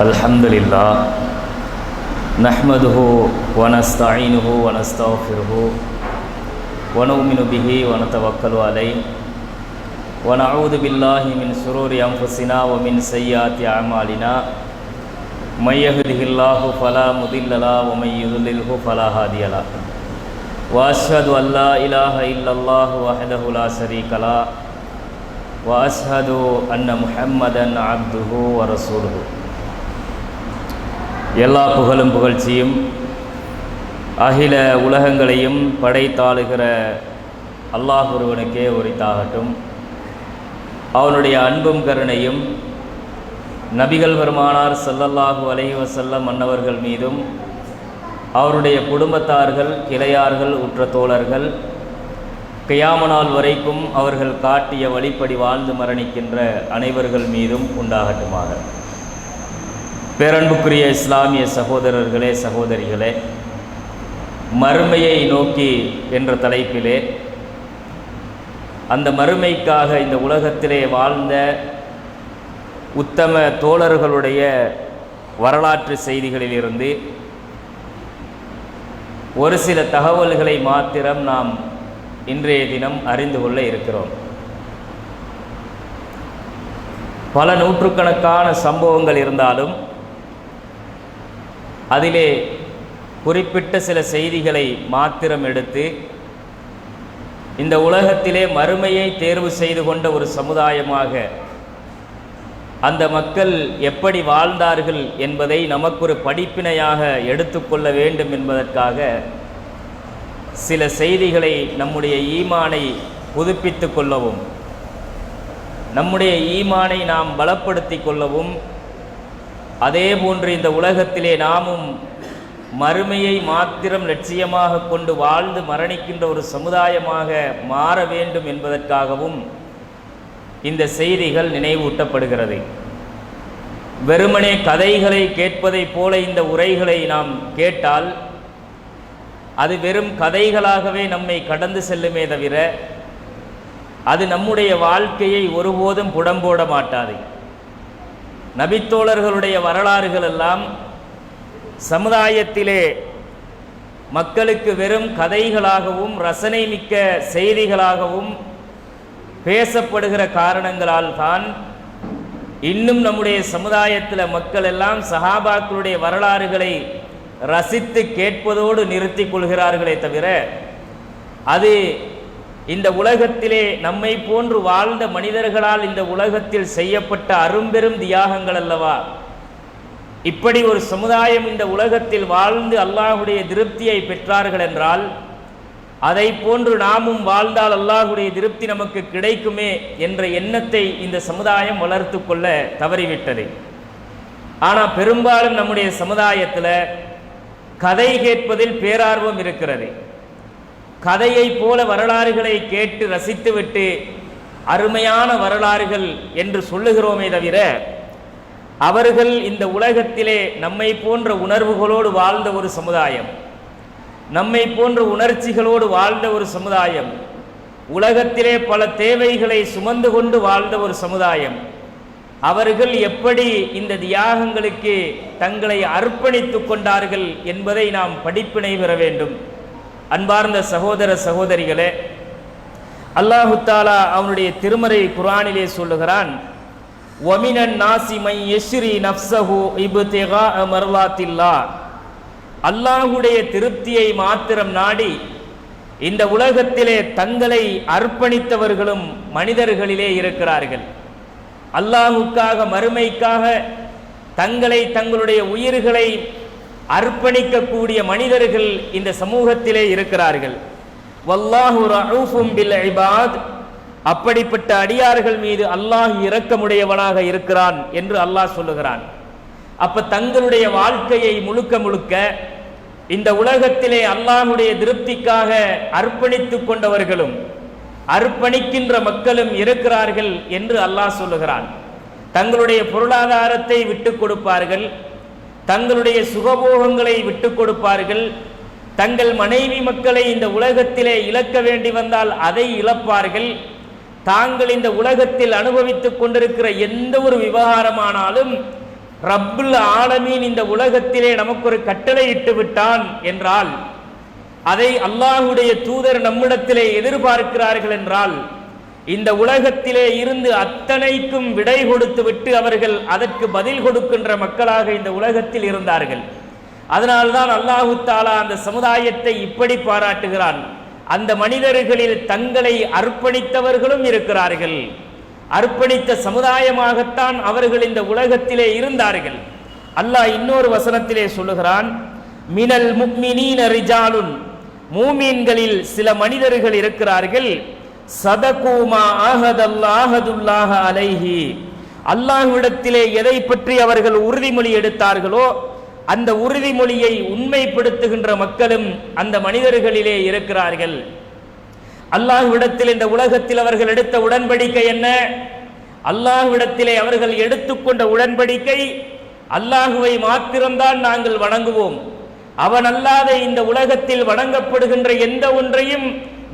அல்ஹம்துலில்லாஹ் நஹ்மதுஹு வ நஸ்தஈனுஹு வ நஸ்தக்ஃபிருஹு வ நு'மினு பிஹி வ நதவக்கலு அலைஹி வ நஊது பில்லாஹி மின் ஷுரூரி அன்ஃபுஸினா வ மின் ஸய்யிஆத்தி அஅமாலினா மை யஹ்திஹில்லாஹு ஃபலா முதில்ல லஹு வ மை யுضللஹு ஃபலா ஹாதிய லஹு வ அஷ்ஹது அன் லா இலாஹ இல்லல்லாஹு வஹ்தஹு லா ஷரீக லஹு வ அஷ்ஹது அன்ன முஹம்மதன் அப்துஹு வ ரசூலுஹு. எல்லா புகழும் புகழ்ச்சியும் அகில உலகங்களையும் படைத்தாளுகிற அல்லாஹ் ஒருவனுக்கே உரித்தாகட்டும். அவனுடைய அன்பும் கருணையும் நபிகள் பெருமானார் ஸல்லல்லாஹு அலைஹி வஸல்லம் அன்னவர்கள் மீதும் அவருடைய குடும்பத்தார்கள், கிளையார்கள், உற்ற தோழர்கள் கியாம நாள் வரைக்கும் அவர்கள் காட்டிய வழிப்படி வாழ்ந்து மரணிக்கின்ற அனைவர்கள் மீதும் உண்டாகட்டுமாக. பேரன்புக்குரிய இஸ்லாமிய சகோதரர்களே, சகோதரிகளே, மறுமையை நோக்கி என்ற தலைப்பிலே அந்த மறுமைக்காக இந்த உலகத்திலே வாழ்ந்த உத்தம தோழர்களுடைய வரலாற்று செய்திகளிலிருந்து ஒரு சில தகவல்களை மாத்திரம் நாம் இன்றைய தினம் அறிந்து கொள்ள இருக்கிறோம். பல நூற்றுக்கணக்கான சம்பவங்கள் இருந்தாலும் அதிலே குறிப்பிட்ட சில செய்திகளை மாத்திரம் எடுத்து இந்த உலகத்திலே மறுமையை தேர்வு செய்து கொண்ட ஒரு சமுதாயமாக அந்த மக்கள் எப்படி வாழ்ந்தார்கள் என்பதை நமக்கு ஒரு படிப்பினையாக எடுத்துக்கொள்ள வேண்டும் என்பதற்காக சில செய்திகளை நம்முடைய ஈமானை புதுப்பித்து கொள்ளவும், நம்முடைய ஈமானை நாம் பலப்படுத்தி கொள்ளவும், அதே போன்று இந்த உலகத்திலே நாமும் மறுமையை மாத்திரம் லட்சியமாக கொண்டு வாழ்ந்து மரணிக்கின்ற ஒரு சமுதாயமாக மாற வேண்டும் என்பதற்காகவும் இந்த செய்திகள் நினைவூட்டப்படுகிறது. வெறுமனே கதைகளை கேட்பதைப் போல இந்த உரைகளை நாம் கேட்டால் அது வெறும் கதைகளாகவே நம்மை கடந்து செல்லுமே தவிர அது நம்முடைய வாழ்க்கையை ஒருபோதும் புடம்போட மாட்டாது. நபித்தோழர்களுடைய வரலாறுகள் எல்லாம் சமுதாயத்திலே மக்களுக்கு வெறும் கதைகளாகவும் ரசனை மிக்க செய்திகளாகவும் பேசப்படுகிற காரணங்களால் தான் இன்னும் நம்முடைய சமுதாயத்தில் மக்கள் எல்லாம் சஹாபாக்களுடைய வரலாறுகளை ரசித்து கேட்பதோடு நிறுத்தி கொள்கிறார்களே தவிர அது இந்த உலகத்திலே நம்மை போன்று வாழ்ந்த மனிதர்களால் இந்த உலகத்தில் செய்யப்பட்ட அரும்பெரும் தியாகங்கள் அல்லவா, இப்படி ஒரு சமுதாயம் இந்த உலகத்தில் வாழ்ந்து அல்லாஹுடைய திருப்தியை பெற்றார்கள் என்றால் அதை போன்று நாமும் வாழ்ந்தால் அல்லாஹுடைய திருப்தி நமக்கு கிடைக்குமே என்ற எண்ணத்தை இந்த சமுதாயம் வளர்த்து கொள்ள தவறிவிட்டது. ஆனால் பெரும்பாலும் நம்முடைய சமுதாயத்தில் கதை கேட்பதில் பேரார்வம் இருக்கிறது. கதையை போல வரலாறுகளை கேட்டு ரசித்துவிட்டு அருமையான வரலாறுகள் என்று சொல்லுகிறோமே தவிர அவர்கள் இந்த உலகத்திலே நம்மை போன்ற உணர்வுகளோடு வாழ்ந்த ஒரு சமுதாயம், நம்மை போன்ற உணர்ச்சிகளோடு வாழ்ந்த ஒரு சமுதாயம், உலகத்திலே பல தேவைகளை சுமந்து கொண்டு வாழ்ந்த ஒரு சமுதாயம், அவர்கள் எப்படி இந்த தியாகங்களுக்கு தங்களை அர்ப்பணித்து கொண்டார்கள் என்பதை நாம் படிப்பினை பெற வேண்டும். அன்பார்ந்த சகோதர சகோதரிகளே, அல்லாஹு தஆலா அவனுடைய திருமறை குர்ஆனிலே சொல்லுகிறான், வமினன் நாசி மை யஷ்ரி நஃப்ஸஹு இப்திகாஅ மர்லாத்தில்லாஹ். அல்லாஹுடைய திருப்தியை மாத்திரம் நாடி இந்த உலகத்திலே தங்களை அர்ப்பணித்தவர்களும் மனிதர்களிலே இருக்கிறார்கள். அல்லாஹுக்காக, மறுமைக்காக தங்களை, தங்களுடைய உயிர்களை அர்ப்பணிக்கக்கூடிய மனிதர்கள் இந்த சமூகத்திலே இருக்கிறார்கள். வல்லாஹு ரഊஃபும் பில் இபாத். அப்படிப்பட்ட அடியார்கள் மீது அல்லாஹ் இரக்கமுடையவனாக இருக்கிறான் என்று அல்லாஹ் சொல்லுகிறான். அப்ப தங்களுடைய வாழ்க்கையை முழுக்க முழுக்க இந்த உலகத்திலே அல்லாஹுடைய திருப்திக்காக அர்ப்பணித்து கொண்டவர்களும் அர்ப்பணிக்கின்ற மக்களும் இருக்கிறார்கள் என்று அல்லாஹ் சொல்லுகிறான். தங்களுடைய பொருளாதாரத்தை விட்டு கொடுப்பார்கள், தங்களுடைய சுகபோகங்களை விட்டு கொடுப்பார்கள், தங்கள் மனைவி மக்களை இந்த உலகத்திலே இழக்க வேண்டி வந்தால் அதை இழப்பார்கள். தாங்கள் இந்த உலகத்தில் அனுபவித்துக் கொண்டிருக்கிற எந்த ஒரு விவகாரமானாலும் ரப்புல் ஆலமீன் இந்த உலகத்திலே நமக்கு ஒரு கட்டளை இட்டு விட்டான் என்றால், அதை அல்லாஹுடைய தூதர் நம்மிடத்திலே எதிர்பார்க்கிறார்கள் என்றால், இந்த உலகத்திலே இருந்து அத்தனைக்கும் விடை கொடுத்து விட்டு அவர்கள் அதற்கு பதில் கொடுக்கின்ற மக்களாக இந்த உலகத்தில் இருந்தார்கள். அதனால்தான் அல்லாஹு தாலா அந்த சமுதாயத்தை இப்படி பாராட்டுகிறான். அந்த மனிதர்களில் தங்களை அர்ப்பணித்தவர்களும் இருக்கிறார்கள். அர்ப்பணித்த சமுதாயமாகத்தான் அவர்கள் இந்த உலகத்திலே இருந்தார்கள். அல்லாஹ் இன்னொரு வசனத்திலே சொல்லுகிறான், மினல் முஃமினீன ரிஜாலுன், மூமீன்களில் சில மனிதர்கள் இருக்கிறார்கள், சதகூமா ஆஹதுல்லாஹ அலைஹி, அல்லாஹ்விடத்திலே எதை பற்றி அவர்கள் உறுதிமொழி எடுத்தார்களோ அந்த உறுதிமொழியை உண்மைப்படுத்துகின்ற மக்களும் அந்த மனிதர்களிலே இருக்கிறார்கள். அல்லாஹ்விடத்தில் இந்த உலகத்தில் அவர்கள் எடுத்த உடன்படிக்கை என்ன? அல்லாஹ்விடத்திலே அவர்கள் எடுத்துக்கொண்ட உடன்படிக்கை, அல்லாஹுவை மாத்திரம்தான் நாங்கள் வணங்குவோம், அவன் அல்லாத இந்த உலகத்தில் வணங்கப்படுகின்ற எந்த ஒன்றையும்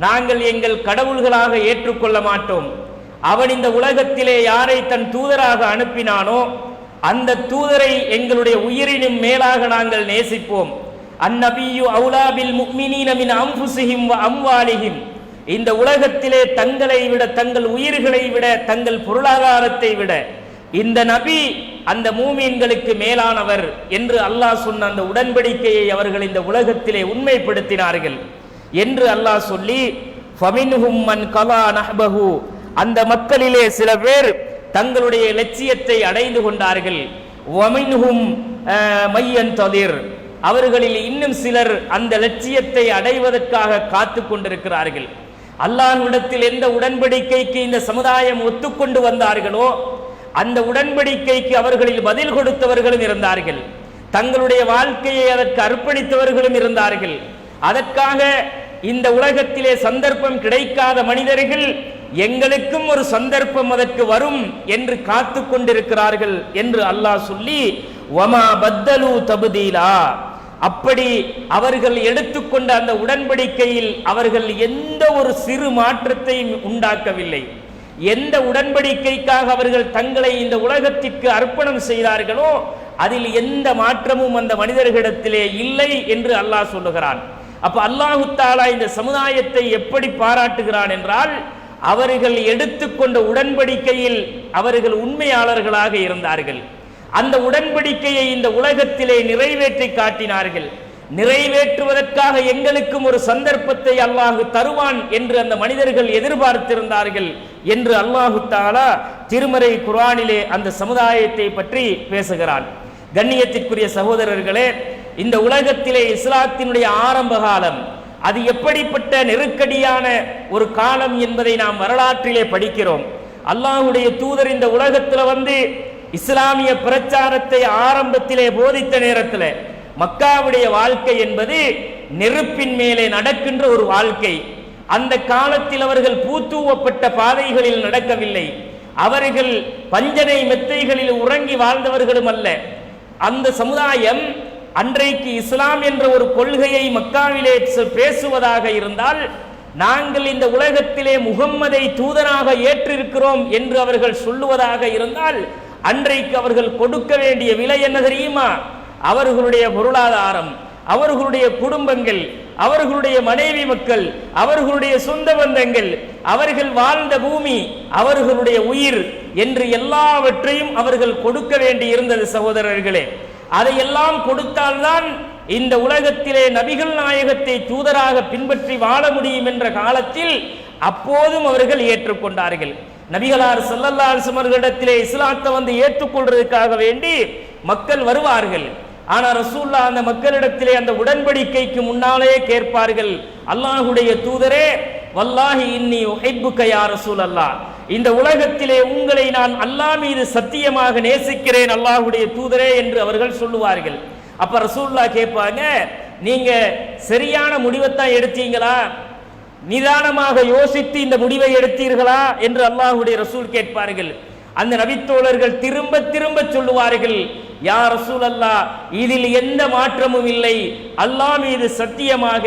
நாங்கள் எங்கள் கடவுள்களாக ஏற்றுக்கொள்ள மாட்டோம். அவன் இந்த உலகத்திலே யாரை தன் தூதராக அனுப்பினானோ அந்த தூதரை எங்களுடைய உயிரினும் மேலாக நாங்கள் நேசிப்போம். அந்நபியு அவுலா பில் முஃமினீன மின் அன்ஃபுஸிஹிம் வ அம்வாலிஹிம், இந்த உலகத்திலே தங்களை விட, தங்கள் உயிர்களை விட, தங்கள் பொருளாதாரத்தை விட இந்த நபி அந்த மூமீன்களுக்கு மேலானவர் என்று அல்லாஹ் சொன்ன அந்த உடன்படிக்கையை அவர்கள் இந்த உலகத்திலே உண்மைப்படுத்தினார்கள் என்று அல்லாஹ் சொல்லி, ஃபமின்ஹும் மன் கலா நஹ்பஹு, அந்த மக்களிலே சில பேர் தங்களுடைய லட்சியத்தை அடைந்து கொண்டார்கள். வமின்ஹும் மையன் ததிர், அவர்களில் இன்னும் சிலர் அந்த லட்சியத்தை அடைவதற்காக காத்து கொண்டிருக்கிறார்கள். அல்லாஹ்விடத்தில் எந்த உடன்படிக்கைக்கு இந்த சமுதாயம் ஒத்துக்கொண்டு வந்தார்களோ அந்த உடன்படிக்கைக்கு அவர்களில் பதில் கொடுத்தவர்களும் இருந்தார்கள், தங்களுடைய வாழ்க்கையை அதற்கு அர்ப்பணித்தவர்களும் இருந்தார்கள். அதற்காக இந்த உலகத்திலே சந்தர்ப்பம் கிடைக்காத மனிதர்கள் எங்களுக்கும் ஒரு சந்தர்ப்பம் அதற்கு வரும் என்று காத்து கொண்டிருக்கிறார்கள் என்று அல்லாஹ் சொல்லி, வமா பத்தலு தபுதீலா, அப்படி அவர்கள் எடுத்துக்கொண்ட அந்த உடன்படிக்கையில் அவர்கள் எந்த ஒரு சிறு மாற்றத்தையும் உண்டாக்கவில்லை. எந்த உடன்படிக்கைக்காக அவர்கள் தங்களை இந்த உலகத்திற்கு அர்ப்பணம் செய்தார்களோ அதில் எந்த மாற்றமும் அந்த மனிதர்களிடத்திலே இல்லை என்று அல்லாஹ் சொல்லுகிறான். அப்ப அல்லாஹு தஆலா இந்த சமுதாயத்தை எப்படி பாராட்டுகிறான் என்றால், அவர்கள் எடுத்துக்கொண்ட உடன்படிக்கையில் அவர்கள் உண்மையாளர்களாக இருந்தார்கள். அந்த உடன்படிக்கையை இந்த உலகத்திலே நிறைவேற்றி காட்டினார்கள். நிறைவேற்றுவதற்காக எங்களுக்கும் ஒரு சந்தர்ப்பத்தை அல்லாஹ் தருவான் என்று அந்த மனிதர்கள் எதிர்பார்த்திருந்தார்கள் என்று அல்லாஹு தஆலா திருமறை குர்ஆனிலே அந்த சமுதாயத்தை பற்றி பேசுகிறான். கண்ணியத்திற்குரிய சகோதரர்களே, இந்த உலகத்திலே இஸ்லாத்தினுடைய ஆரம்ப காலம் அது எப்படிப்பட்ட நெருக்கடியான ஒரு காலம் என்பதை நாம் வரலாற்றிலே படிக்கிறோம். அல்லாஹ்வுடைய தூதர் இந்த உலகத்தில் வந்து இஸ்லாமிய பிரச்சாரத்தை ஆரம்பத்திலே போதித்த நேரத்தில் மக்காவுடைய வாழ்க்கை என்பது நெருப்பின் மேலே நடக்கின்ற ஒரு வாழ்க்கை. அந்த காலத்தில் அவர்கள் பூத்தூவப்பட்ட பாதைகளில் நடக்கவில்லை, அவர்கள் பஞ்சனை மெத்தைகளில் உறங்கி வாழ்ந்தவர்களும் அல்ல. அந்த சமுதாயம் அன்றைக்கு இஸ்லாம் என்ற ஒரு கொள்கையை மக்காவிலே பேசுவதாக இருந்தால், நாங்கள் இந்த உலகத்திலே முகம்மதை தூதராக ஏற்றிருக்கிறோம் என்று அவர்கள் சொல்லுவதாக இருந்தால், அன்றைக்கு அவர்கள் கொடுக்க வேண்டிய விலை என்ன தெரியுமா? அவர்களுடைய பொருளாதாரம், அவர்களுடைய குடும்பங்கள், அவர்களுடைய மனைவி மக்கள், அவர்களுடைய சொந்த பந்தங்கள், அவர்கள் வாழ்ந்த பூமி, அவர்களுடைய உயிர் என்று எல்லாவற்றையும் அவர்கள் கொடுக்க வேண்டி இருந்தது சகோதரர்களே. அதையெல்லாம் கொடுத்தால்தான் இந்த உலகத்திலே நபிகள் நாயகத்தை தூதராக பின்பற்றி வாழ முடியும் என்ற காலத்தில் அப்போதும் அவர்கள் ஏற்றுக்கொண்டார்கள். நபிகளார் ஸல்லல்லாஹு அலைஹி வஸல்லம் அவர்களிடத்திலே இஸ்லாத்தை வந்து ஏற்றுக்கொள்வதற்காக வேண்டி மக்கள் வருவார்கள். ஆனா ரசூலுல்லாஹ் அந்த மக்களிடத்திலே அந்த உடன்படிக்கைக்கு முன்னாலே கேட்பார்கள், அல்லாஹ்வுடைய தூதரே, வல்லாஹி இன்னி உஹிப்புக யா ரசூலல்லாஹ், இந்த உலகத்திலே உங்களை நான் அல்லாஹ் மீது சத்தியமாக நேசிக்கிறேன் அல்லாஹ்வுடைய தூதரே என்று அவர்கள் சொல்லுவார்கள். அப்ப ரசூலுல்லாஹ் கேட்பாங்க, நீங்க சரியான முடிவைத்தான் எடுத்தீங்களா, நிதானமாக யோசித்து இந்த முடிவை எடுத்தீர்களா என்று அல்லாஹ்வுடைய ரசூல் கேட்பார்கள். அந்த நபித்தோழர்கள் திரும்ப திரும்ப சொல்லுவார்கள், யா ரசூலல்லாஹ், இதில் எந்த மாற்றமும் இல்லை, அல்லாஹ் மீது சத்தியமாக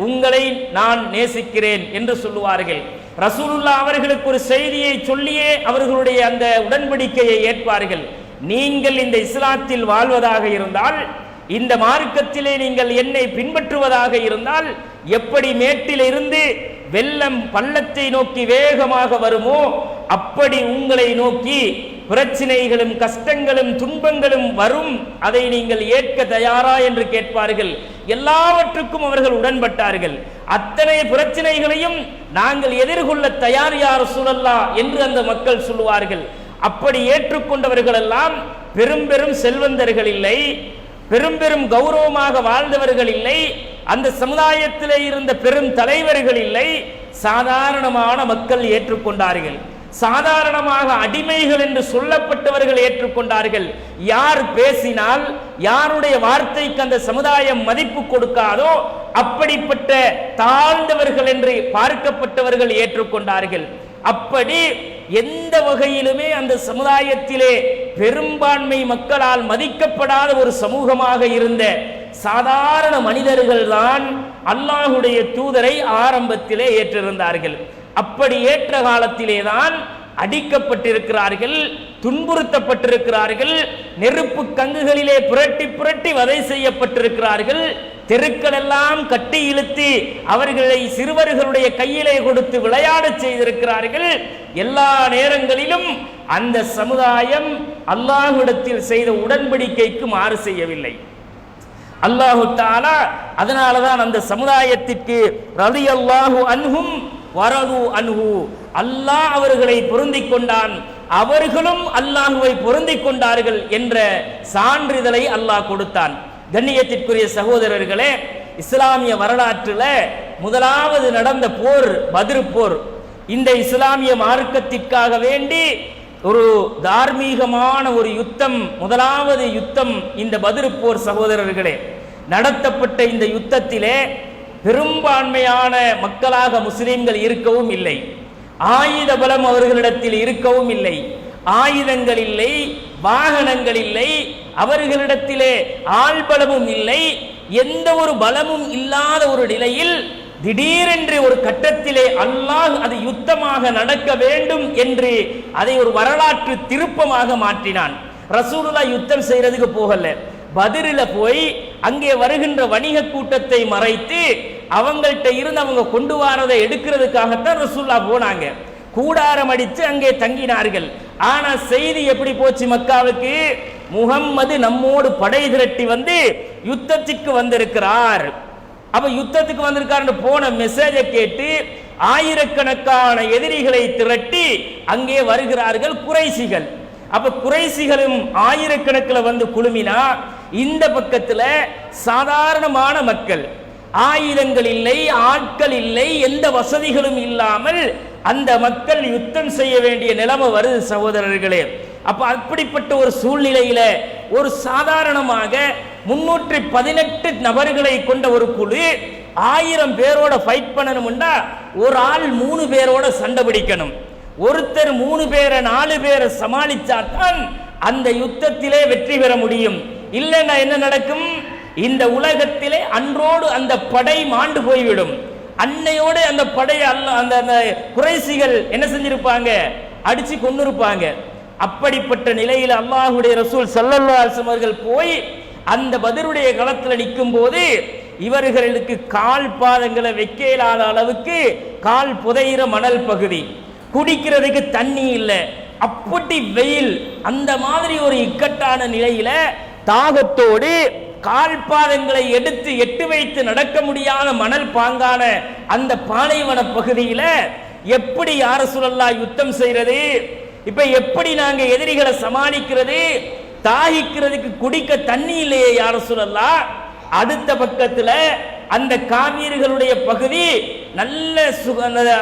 உங்களை நான் நேசிக்கிறேன் என்று சொல்லுவார்கள். ரசூலுல்லாஹ் அவர்களுக்கு ஒரு செய்தியை சொல்லியே அவர்களுடைய அந்த உடன்படிக்கையை ஏற்பார்கள். நீங்கள் இந்த இஸ்லாத்தில் வாழ்வதாக இருந்தால், இந்த மார்க்கத்திலே நீங்கள் என்னை பின்பற்றுவதாக இருந்தால், எப்படி மேட்டிலிருந்து வெள்ளம் பள்ளத்தை நோக்கி வேகமாக வருமோ அப்படி உங்களை நோக்கி பிரச்சனைகளும் கஷ்டங்களும் துன்பங்களும் வரும், அதை நீங்கள் ஏற்க தயாரா என்று கேட்பார்கள். எல்லாவற்றுக்கும் அவர்கள் உடன்பட்டார்கள். அத்தனை பிரச்சனைகளையும் நாங்கள் எதிர்கொள்ள தயார் யா ரசூலல்லாஹ் என்று அந்த மக்கள் சொல்லுவார்கள். அப்படி ஏற்றுக்கொண்டவர்கள் எல்லாம் பெரும் பெரும் செல்வந்தர்கள் இல்லை, பெரும் பெரும் கௌரவமாக வாழ்ந்தவர்கள் இல்லை, அந்த சமுதாயத்திலே இருந்த பெரும் தலைவர்கள் இல்லை, சாதாரணமான மக்கள் ஏற்றுக்கொண்டார்கள். சாதாரணமாக அடிமைகள் என்று சொல்லப்பட்டவர்கள் ஏற்றுக்கொண்டார்கள். யார் பேசினால், யாருடைய வார்த்தைக்கு அந்த சமுதாயம் மதிப்பு கொடுக்காதோ அப்படிப்பட்ட தாழ்ந்தவர்கள் என்று பார்க்கப்பட்டவர்கள் ஏற்றுக்கொண்டார்கள். அப்படி எந்த வகையிலுமே அந்த சமுதாயத்திலே பெரும்பான்மை மக்களால் மதிக்கப்படாத ஒரு சமூகமாக இருந்த சாதாரண மனிதர்கள் தான் அல்லாஹுடைய தூதரை ஆரம்பத்திலே ஏற்றிருந்தார்கள். அப்படி ஏற்ற காலத்திலே தான் அடிக்கப்பட்டிருக்கிறார்கள், துன்புறுத்தப்பட்டிருக்கிறார்கள், நெருப்பு கங்குகளிலே புரட்டி புரட்டி வதை செய்யப்பட்டிருக்கிறார்கள், தெருக்கள் எல்லாம் கட்டி இழுத்து அவர்களை சிறுவர்களுடைய கையிலே கொடுத்து விளையாட செய்திருக்கிறார்கள். எல்லா நேரங்களிலும் அந்த சமுதாயம் அல்லாஹ்விடத்தில் செய்த உடன்படிக்கைக்கு மாறு செய்யவில்லை. அல்லாஹு தஆலா அதனாலதான் அந்த சமுதாயத்திற்கு ரலியல்லாஹு அன்ஹும் வரது அன்ஹு, அல்லாஹ் அவர்களை பொருந்திக் கொண்டான், அவர்களும் அல்லாஹுவை பொருந்திக் கொண்டார்கள் என்ற சான்றிதழை அல்லாஹ் கொடுத்தான். கண்ணியத்திற்குரிய சகோதரர்களே, இஸ்லாமிய வரலாற்றில் முதலாவது நடந்த போர் பத்ர் போர். இந்த இஸ்லாமிய மார்க்கத்திற்காக வேண்டி ஒரு தார்மீகமான ஒரு யுத்தம், முதலாவது யுத்தம் இந்த பத்ர் போர். சகோதரர்களே, நடத்தப்பட்ட இந்த யுத்தத்திலே பெரும்பான்மையான மக்களாக முஸ்லிம்கள் இருக்கவும் இல்லை, ஆயுத பலம் அவர்களிடத்தில் இருக்கவும் இல்லை, ஆயுதங்கள் இல்லை, வாகனங்கள் இல்லை, அவர்களிடத்திலே ஆள்பலமும் இல்லை, எந்த ஒரு பலமும் இல்லாத ஒரு நிலையில் திடீரென்று ஒரு கட்டத்திலே அல்லாஹ் அது யுத்தமாக நடக்க வேண்டும் என்று அதை ஒரு வரலாற்று திருப்பமாக மாற்றினான். ரசூலுல்லாஹ் யுத்தம் செய்யறதுக்கு போகல, பத்ரில போய் அங்கே வருகின்ற வணிக கூட்டத்தை மறைத்து அவங்கள்ட்ட இருந்து அவங்க கொண்டு வரதை எடுக்கிறதுக்காகத்தான் ரசூலுல்லாஹ் போனாங்க. கூடாரம் அடித்து அங்கே தங்கினார்கள். ஆனா செய்தி எப்படி போச்சு மக்காவுக்கு? முஹம்மது நம்மோடு படை திரட்டி வந்து யுத்தத்திற்கு வந்திருக்கிறார். அப்ப யுத்தத்துக்கு வந்திருக்காரு போன மெசேஜை கேட்டு ஆயிரக்கணக்கான எதிரிகளை திரட்டி அங்கே வருகிறார்கள் குறைசிகள். அப்ப குறைசிகளும் ஆயிரக்கணக்கில் வந்து குழுமினா, இந்த பக்கத்துல சாதாரணமான மக்கள், ஆயுதங்கள் இல்லை, ஆட்கள் இல்லை, எந்த வசதிகளும் இல்லாமல் அந்த மக்கள் யுத்தம் செய்ய வேண்டிய நிலைமை வருது சகோதரர்களே. அப்ப அப்படிப்பட்ட ஒரு சூழ்நிலையில ஒரு சாதாரணமாக 318 நபர்களை கொண்ட ஒரு குழு 1000 பேரோட ஃபைட் பண்ணணும்னா ஒரு ஆள் 3 பேரோட சண்டை பிடிக்கணும். ஒருத்தர் 3 பேரை 4 பேரை சமாளிச்சாதான் அந்த யுத்தத்திலே வெற்றி பெற முடியும். இல்லைன்னா என்ன நடக்கும்? இந்த உலகத்திலே அன்றோடு அந்த படை மாண்டு போய்விடும். அன்னையோடு அந்த படை அந்த குறைசிகள் என்ன செஞ்சிருப்பாங்க? அடிச்சு கொண்டிருப்பாங்க. அப்படிப்பட்ட நிலையில் அல்லாஹ்வுடைய ரசூல் ஸல்லல்லாஹு அலைஹி வஸல்லம் அவர்கள் போய் அந்த பத்ருடைய களத்தில் நிற்கும் போது இவர்களுக்கு கால் பாதங்களை வைக்க இயலாத அளவுக்கு கால் புதையிற மணல் பகுதி, குடிக்கிறதுக்கு தண்ணி இல்லை, அப்படி வெயில், அந்த மாதிரி ஒரு இக்கட்டான நிலையில தாகத்தோடு கால் பாதங்களை எடுத்து எட்டு வைத்து நடக்க முடியாத மணல் பாங்கான அந்த பாலைவன பகுதியில எப்படி யா ரசூலல்லாஹ் யுத்தம் செய்யறது? இப்ப எப்படி நாங்க எதிரிகளை சமாளிக்கிறது? தாகிக்கிறதுக்கு குடிக்க தண்ணி இல்லையே யா ரசூலல்லாஹ். அடுத்த பக்கத்துல அந்த காவியர்களுடைய பகுதி நல்ல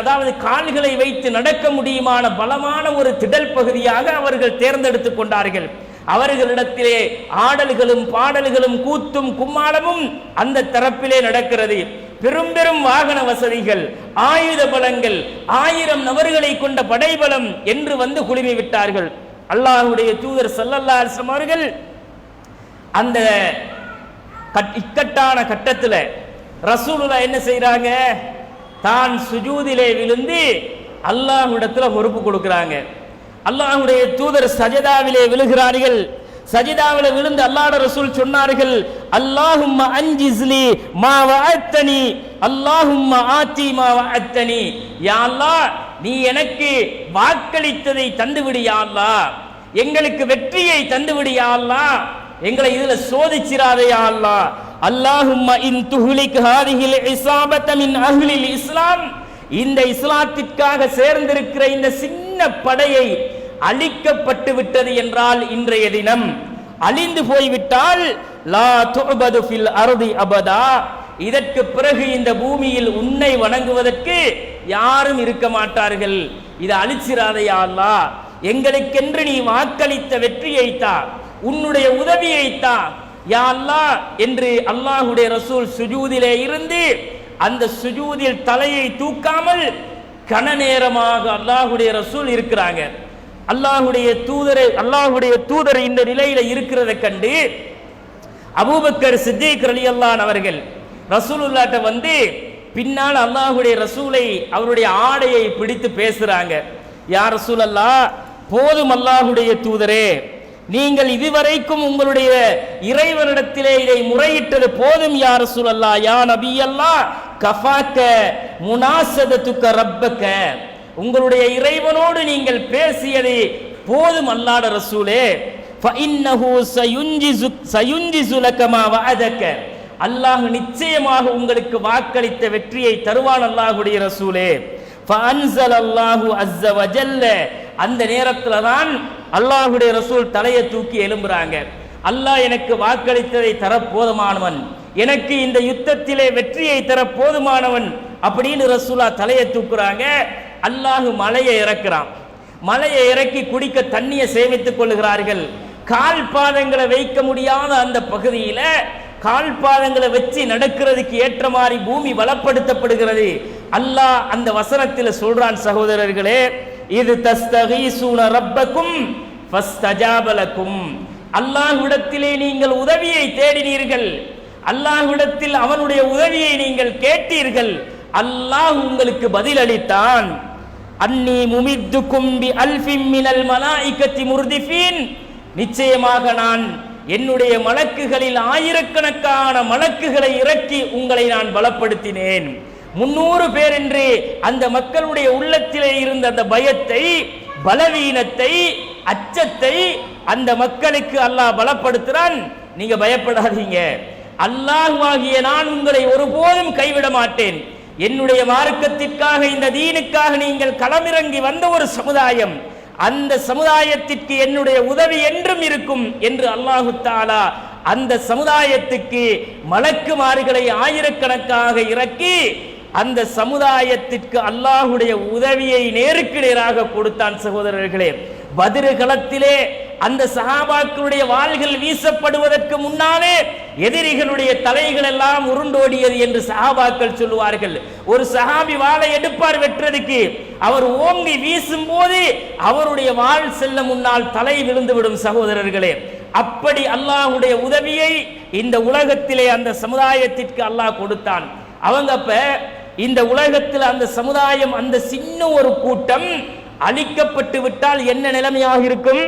அதாவது கால்களை வைத்து நடக்க முடியுமான பலமான ஒரு திடல் பகுதியாக அவர்கள் தேர்ந்தெடுத்துக் கொண்டார்கள். அவர்களிடத்திலே ஆடல்களும் பாடல்களும் கூத்தும் கும்மாளமும் அந்த தரப்பிலே நடக்கிறது. பெரும் பெரும் வாகன வசதிகள், ஆயுத பலங்கள், 1000 நபர்களை கொண்ட படைபலம் என்று வந்து குழுமி விட்டார்கள். அல்லாஹ்வுடைய தூதர் ஸல்லல்லாஹு அலைஹி வஸல்லம் அவர்கள் அந்த இக்கட்டான கட்டத்தில் ரசூலுல்லாஹ் என்ன செய்றாங்க? தான் சுஜூதிலே விழுந்து அல்லாஹ்விடத்தில் பொறுப்பு கொடுக்கிறாங்க. அல்லாஹ்வுடைய தூதர் சஜதாவிலே விழுகிறார்கள். சஜிதாவில் விழுந்து அல்லாஹ்வுடைய ரசூல் சொன்னார்கள், அல்லாஹும்ம அன்ஜிஸ்லி மா வஅத்தனி, அல்லாஹும்ம ஆதி மா வஅத்தனி. யா அல்லாஹ், நீ எனக்கு வாக்களித்ததை தந்துவிடு யா அல்லாஹ், எங்களுக்கு வெற்றியை தந்துவிடு யா அல்லாஹ், எங்களை இதுல சோதிச்சிராதே யா அல்லாஹ். அல்லாஹும்ம இன் துஹ்லிக் ஹாதிஹில் இஸாபத மின் அஹ்லில் இஸ்லாம், இந்த இஸ்லாத்திற்காக சேர்ந்திருக்கிற இந்த சின்ன படையை அழிக்கப்பட்டு விட்டது என்றால், இன்றைய தினம் அழிந்து போய்விட்டால், லா துஅபது ஃபில் அர்தி அபதா, இதற்கு பிறகு இந்த பூமியில் உன்னை வணங்குவதற்கு யாரும் இருக்க மாட்டார்கள். இதை அழிச்சிராதே யா அல்லாஹ், எங்களுக்கென்று நீ வாக்களித்த வெற்றியை தா, உன்னுடைய உதவியை தா யா அல்லாஹ் என்று அல்லாஹ்வுடைய ரசூல் சுஜூதிலே இருந்து அந்த சுஜூதில் தலையை தூக்காமல் கன நேரமாக அல்லாஹ்வுடைய ரசூல் இருக்கிறாங்க. அல்லாஹ்வுடைய தூதர் இந்த நிலையில இருக்கிறத கண்டு அபூபக்கர் சித்திக் ரலியல்லாஹு அன்ஹு அவர்கள் ரசூலுல்லாஹ்ட்ட வந்து பின்னால் அல்லாஹ்வுடைய ரசூலை அவருடைய ஆடையை பிடித்து பேசுறாங்க. யா ரசூலல்லாஹ், போதும் அல்லாஹ்வுடைய தூதரே, நீங்கள் இதுவரைக்கும் உங்களுடைய இறைவனிடத்திலே இதை முறையிட்டது போதும் யா ரசூலல்லாஹ். யா நபியல்லாஹ், கஃபாக்க முனாசதத்துக்க ரப்பக்க, உங்களுடைய இறைவனோடு நீங்கள் பேசியது போதும் அல்லாஹ்வுடைய ரசூலே. ஃபஇன்னஹு சயுன்ஜிசு லக மா வஅதக, அல்லாஹ் நிச்சயமாக உங்களுக்கு வாக்களித்த வெற்றியை தருவான் அல்லாஹ்வுடைய ரசூலே. ஃபஅன்ஸலல்லாஹு அஸ்ஸ வஜல்ல, அந்த நேரத்தில் தான் அல்லாஹ்வுடைய ரசூல் தலையை தூக்கி எழும்புறாங்க. அல்லாஹ் எனக்கு வாக்களித்ததை தர போதுமானவன், எனக்கு இந்த யுத்தத்திலே வெற்றியை தர போதுமானவன் அப்படின்னு ரசூலா தலையை தூக்குறாங்க. அல்லாஹ் மலையை இறக்குறான். மலையை இறக்கி குடிக்க தண்ணியை சேமித்துக் கொள்ளுகிறார்கள். கால் பாதங்களை வைக்க முடியாத அந்த பகுதியில கால் பாதங்களை வச்சு நடக்கிறதுக்கு ஏற்ற மாதிரி பூமி வளப்படுத்தப்படுகிறது. அல்லாஹ் அந்த வசனத்தில் சொல்றான், சகோதரர்களே, இது தஸ்தகீசூன ரப்பக்கும் ஃபஸ்தஜாப லக்கும், அல்லாஹ்விடத்திலே நீங்கள் உதவியை தேடினீர்கள், அல்லாஹ்விடத்தில் அவனுடைய உதவியை நீங்கள் கேட்டீர்கள், அல்லாஹ் உங்களுக்கு பதில் அளித்தான். அன்னி முமித்துக்கும் பி அல்ஃபின் மினல் மலாயிகத்தி முர்திஃபீன், நிச்சயமாக நான் என்னுடைய மலக்குகளில் ஆயிரக்கணக்கான மலக்குகளை இறக்கி உங்களை நான் பலப்படுத்தினேன். 300 பேர் என்று அந்த மக்களுடைய உள்ளத்திலே இருந்த அந்த பயத்தை, பலவீனத்தை, அச்சத்தை அந்த மக்களுக்கு அல்லாஹ் பலப்படுத்துறான். நீங்க பயப்படாதீங்க, அல்லாஹ்வாகிய நான் உங்களை ஒருபோதும் கைவிட மாட்டேன். என்னுடைய மார்க்கத்திற்காக, இந்த தீனுக்காக நீங்கள் களமிறங்கி வந்த ஒரு சமுதாயம், அந்த சமுதாயத்திற்கு என்னுடைய உதவி என்றும் இருக்கும் என்று அல்லாஹு தஆலா அந்த சமுதாயத்துக்கு மலக்குமார்களை ஆயிரக்கணக்காக இறக்கி அந்த சமுதாயத்திற்கு அல்லாஹ்வுடைய உதவியை நேருக்கு நேராக கொடுத்தான். சகோதரர்களே, பத்ர் களத்திலே அந்த சஹாபாக்களுடைய வாள்கள் வீசப்படுவதற்கு முன்னாலே எதிரிகளுடைய தலைகள் எல்லாம் உருண்டோடியது என்று சஹாபாக்கள் சொல்லுவார்கள். ஒரு சஹாபி வாளை எடுப்பார் வெற்றதுக்கு, அவர் ஓங்கி வீசும் போது அவருடைய வாள் செல்ல முன்னால் தலை விழுந்துவிடும். சகோதரர்களே, அப்படி அல்லாஹ்வுடைய உதவியை இந்த உலகத்திலே அந்த சமுதாயத்திற்கு அல்லாஹ் கொடுத்தான். அவங்க அப்ப இந்த உலகத்தில் அந்த சமுதாயம், அந்த சின்ன ஒரு கூட்டம் அழிக்கப்பட்டு விட்டால் என்ன நிலைமையாக இருக்கும்?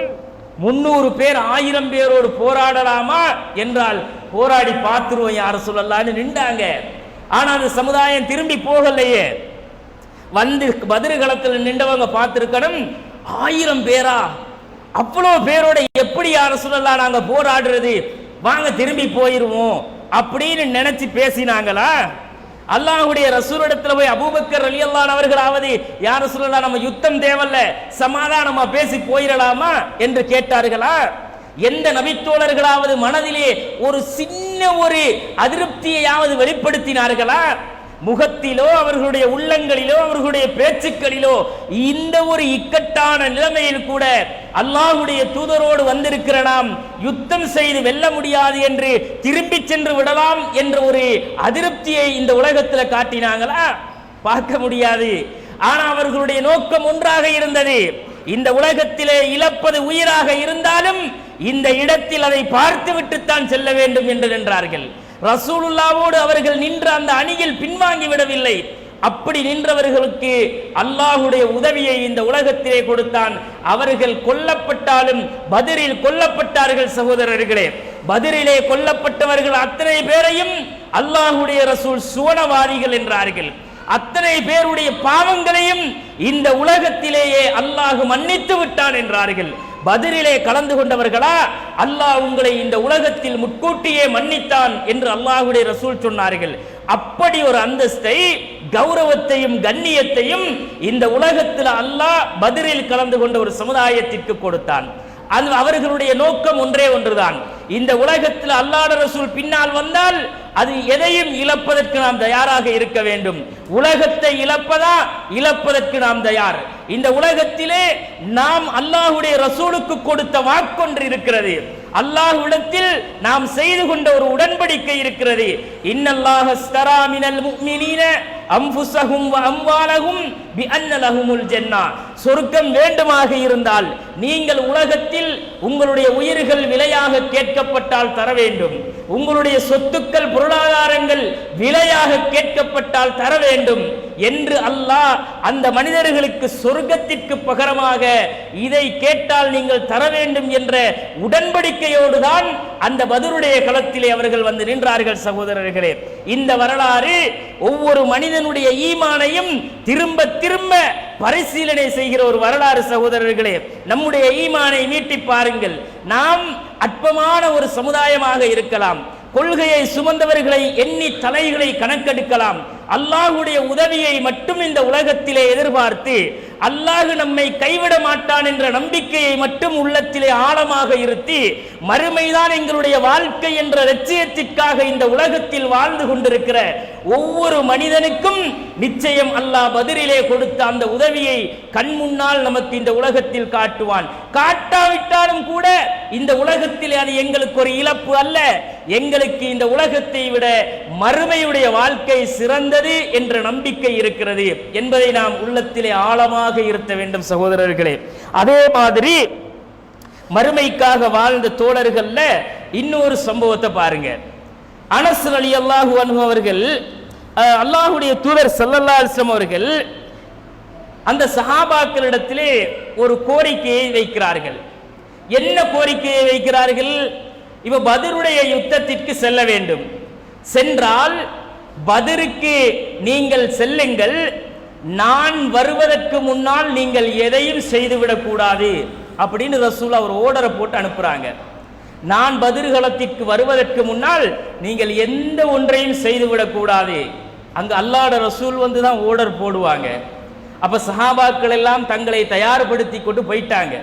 300 பேர் 1000 பேரோடு போராடலாமா என்றால் போராடி பார்த்துருவோம் யார சொல்லலான்னு நின்றாங்க. ஆனா அந்த சமுதாயம் திரும்பி போகலையே. வந்து பத்ர் களத்தில் நின்றவங்க பார்த்திருக்கணும், 1000 பேரா, அவ்வளோ பேரோட எப்படி யார சொல்லலாம் நாங்க போராடுறது, வாங்க திரும்பி போயிருவோம் அப்படின்னு நினைச்சு பேசினாங்களா? அல்லாஹ்வுடைய ரசூலிடத்துல போய் அபூபக்கர் ரலியல்லாஹு அன்ஹு அவர்களாவது யார் ரசூலுல்லாஹ் நம்ம யுத்தம் தேவல்ல, சமாதானமா பேசி போயிடலாமா என்று கேட்டார்களா? எந்த நபித்தோழர்களாவது மனதிலே ஒரு சின்ன ஒரு அதிருப்தியையாவது வெளிப்படுத்தினார்களா? முகத்திலோ அவர்களுடைய உள்ளங்களிலோ அவர்களுடைய பேச்சுக்களிலோ இந்த ஒரு இக்கட்டான நிலைமையில் கூட அல்லாஹ்வுடைய தூதரோடு வந்திருக்கிற நாம் யுத்தம் செய்து வெல்ல முடியாது என்று திரும்பி சென்று விடலாம் என்ற ஒரு அதிருப்தியை இந்த உலகத்தில் காட்டினாங்களா? பார்க்க முடியாது. ஆனா அவர்களுடைய நோக்கம் ஒன்றாக இருந்தது. இந்த உலகத்திலே இழப்பது உயிராக இருந்தாலும் இந்த இடத்தில் அதை பார்த்து விட்டுத்தான் செல்ல வேண்டும் என்று நின்றார்கள். ரசூலுல்லாவோடு அவர்கள் நின்ற அந்த அணியில் பின்வாங்கி விடவில்லை. அப்படி நின்றவர்களுக்கு அல்லாஹ்வுடைய உதவியை இந்த உலகத்திலே கொடுத்தான். அவர்கள் கொல்லப்பட்டாலும் பத்ரில் கொல்லப்பட்டார்கள். சகோதரர்களே, பத்ரிலே கொல்லப்பட்டவர்கள் அத்தனை பேரையும் அல்லாஹ்வுடைய ரசூல் சுவனவாதிகள் என்றார்கள். அத்தனை பேருடைய பாவங்களையும் இந்த உலகத்திலேயே அல்லாஹ் மன்னித்து விட்டான் என்றார்கள். பத்ரிலே கலந்து கொண்டவர்களா, அல்லாஹ் உங்களை இந்த உலகத்தில் முன்கூட்டியே மன்னித்தான் என்று அல்லாஹ்வுடைய ரசூல் சொன்னார்கள். அப்படி ஒரு அந்தஸ்தை, கௌரவத்தையும் கண்ணியத்தையும் இந்த உலகத்தில் அல்லாஹ் பத்ரில் கலந்து கொண்ட ஒரு சமுதாயத்திற்கு கொடுத்தான். அது அவர்களுடைய நோக்கம் ஒன்றே ஒன்றுதான். இந்த உலகத்தில் அல்லாஹ்வுடைய ரசூல் பின்னால் வந்தால் அது எதையும் இழப்பதற்கு நாம் தயாராக இருக்க வேண்டும். உலகத்தை இழப்பதற்கு நாம் தயார். இந்த உலகத்திலே நாம் அல்லாஹ்வுடைய ரசூலுக்கு கொடுத்த வாக்கொன்று இருக்கிறது. அல்லாஹ்விடத்தில் நாம் செய்து கொண்ட ஒரு உடன்படிக்கை இருக்கிறது. இன்னல்லாஹ ஸ்தரா மினல் முஃமினீன அன்ஃபுஸஹும் வ அம்வாலஹும் பிஅன்ன லஹுமுல் ஜன்னah. சொர்க்கம் வேண்டுமாக இருந்தால் நீங்கள் உலகத்தில் உங்களுடைய உயிர்கள் விலையாக கேட்கப்பட்டால் தர வேண்டும். உங்களுடைய சொத்துக்கள் பொருளாதாரங்கள் விலையாக கேட்கப்பட்டால் தர வேண்டும் என்று அல்லாஹ் அந்த மனிதர்களுக்கு சொர்க்கத்திற்கு பகரமாக இதை கேட்டால் நீங்கள் தர வேண்டும் என்ற உடன்படிக்கையோடு தான் அந்த பத்ருடைய களத்திலே அவர்கள் வந்து நின்றார்கள். சகோதரர்களே, இந்த வரலாறு ஒவ்வொரு மனிதனுடைய ஈமானையும் திரும்ப திரும்ப பரிசீலனை செய்கிற ஒரு வரலாறு. சகோதரர்களே, நம்முடைய ஈமானை மீட்டி பாருங்கள். நாம் அற்பமான ஒரு சமுதாயமாக இருக்கலாம், கொள்கையை சுமந்தவர்களை எண்ணி தலைகளை கணக்கெடுக்கலாம். அல்லாஹ்வுடைய உதவியை மட்டும் இந்த உலகத்திலே எதிர்பார்த்து அல்லாஹ் நம்மை கைவிட மாட்டான் என்ற நம்பிக்கையை மட்டும் உள்ளத்திலே ஆழமாக இருத்தி மறுமைதான் எங்களுடைய வாழ்க்கை என்ற லட்சியத்திற்காக இந்த உலகத்தில் வாழ்ந்து கொண்டிருக்கிற ஒவ்வொரு மனிதனுக்கும் நிச்சயம் அல்லாஹ் பத்ரிலே கொடுத்த அந்த உதவியை கண் முன்னால் நமக்கு இந்த உலகத்தில் காட்டுவான். காட்டாவிட்டாலும் கூட இந்த உலகத்தில் அது எங்களுக்கு ஒரு இழப்பு அல்ல. எங்களுக்கு இந்த உலகத்தை விட மறுமையுடைய வாழ்க்கை சிறந்தது என்ற நம்பிக்கை இருக்கிறது என்பதை நாம் உள்ளத்திலே ஆழமாக இருத்த வேண்டும். சகோதரர்களே, அதே மாதிரி மறுமைக்காக வாழ்ந்த தோழர்கள்ல இன்னொரு சம்பவத்தை பாருங்க. அனஸ் ரலியல்லாஹு அன்ஹு அவர்கள், அல்லாஹ்வுடைய தூதர் ஸல்லல்லாஹு அலைஹி வஸல்லம் அவர்கள் அந்த சஹாபாக்களிடத்திலே ஒரு கோரிக்கையை வைக்கிறார்கள். என்ன கோரிக்கையை வைக்கிறார்கள்? இப்ப பத்ருடைய யுத்தத்திற்கு செல்ல வேண்டும். சென்றால் பத்ருக்கு நீங்கள் செல்லுங்கள், நான் வருவதற்கு முன்னால் நீங்கள் எதையும் செய்துவிடக் கூடாது அப்படின்னு ரசூல் அவர் ஓர்டரை போட்டு அனுப்புறாங்க. நான் பத்ருகளத்திற்கு வருவதற்கு முன்னால் நீங்கள் எந்த ஒன்றையும் செய்துவிடக் கூடாது. அங்க அல்லாஹ்வுடைய ரசூல் வந்து தான் ஓர்டர் போடுவாங்க. அப்ப சஹாபாக்கள் எல்லாம் தங்களை தயார்படுத்தி கொண்டு போயிட்டாங்க.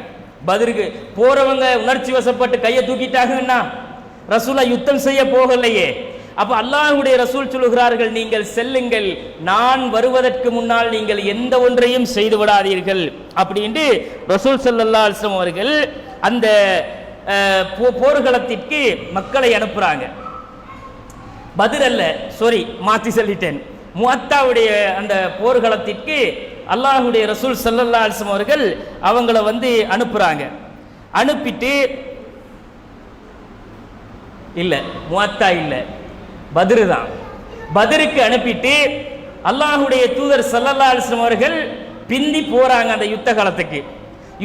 பத்ருக்கு போறவங்க உணர்ச்சி வசப்பட்டு கையை தூக்கிட்டாங்கன்னா ரசூலா யுத்தம் செய்ய போகலையே. அப்ப அல்லாஹ்வுடைய ரசூல் சொல்லுகிறார்கள், நீங்கள் செல்லுங்கள், நான் வருவதற்கு முன்னால் நீங்கள் எந்த ஒன்றையும் செய்து விடாதீர்கள் அப்படின்ட்டு ரசூல் ஸல்லல்லாஹு அலைஹி வஸல்லம் அவர்கள் அந்த போர்க்களத்திற்கு மக்களை அனுப்புறாங்க. பத்ர் அல்ல, சாரி மாத்தி சொல்லிட்டேன், முஅத்தாவுடைய அந்த போர்க்களத்திற்கு அல்லாஹ்வுடைய ரசூல் ஸல்லல்லாஹு அலைஹி வஸல்லம் அவர்கள் அவங்கள வந்து அனுப்புறாங்க. அனுப்பிட்டு இல்ல முஅத்தா இல்ல, பத்ரு தான். பத்ருக்கு அனுப்பிட்டு அல்லாஹ்வுடைய தூதர் ஸல்லல்லாஹு அலைஹி வஸல்லம் அவர்கள் பிந்தி போறாங்க அந்த யுத்த காலத்துக்கு.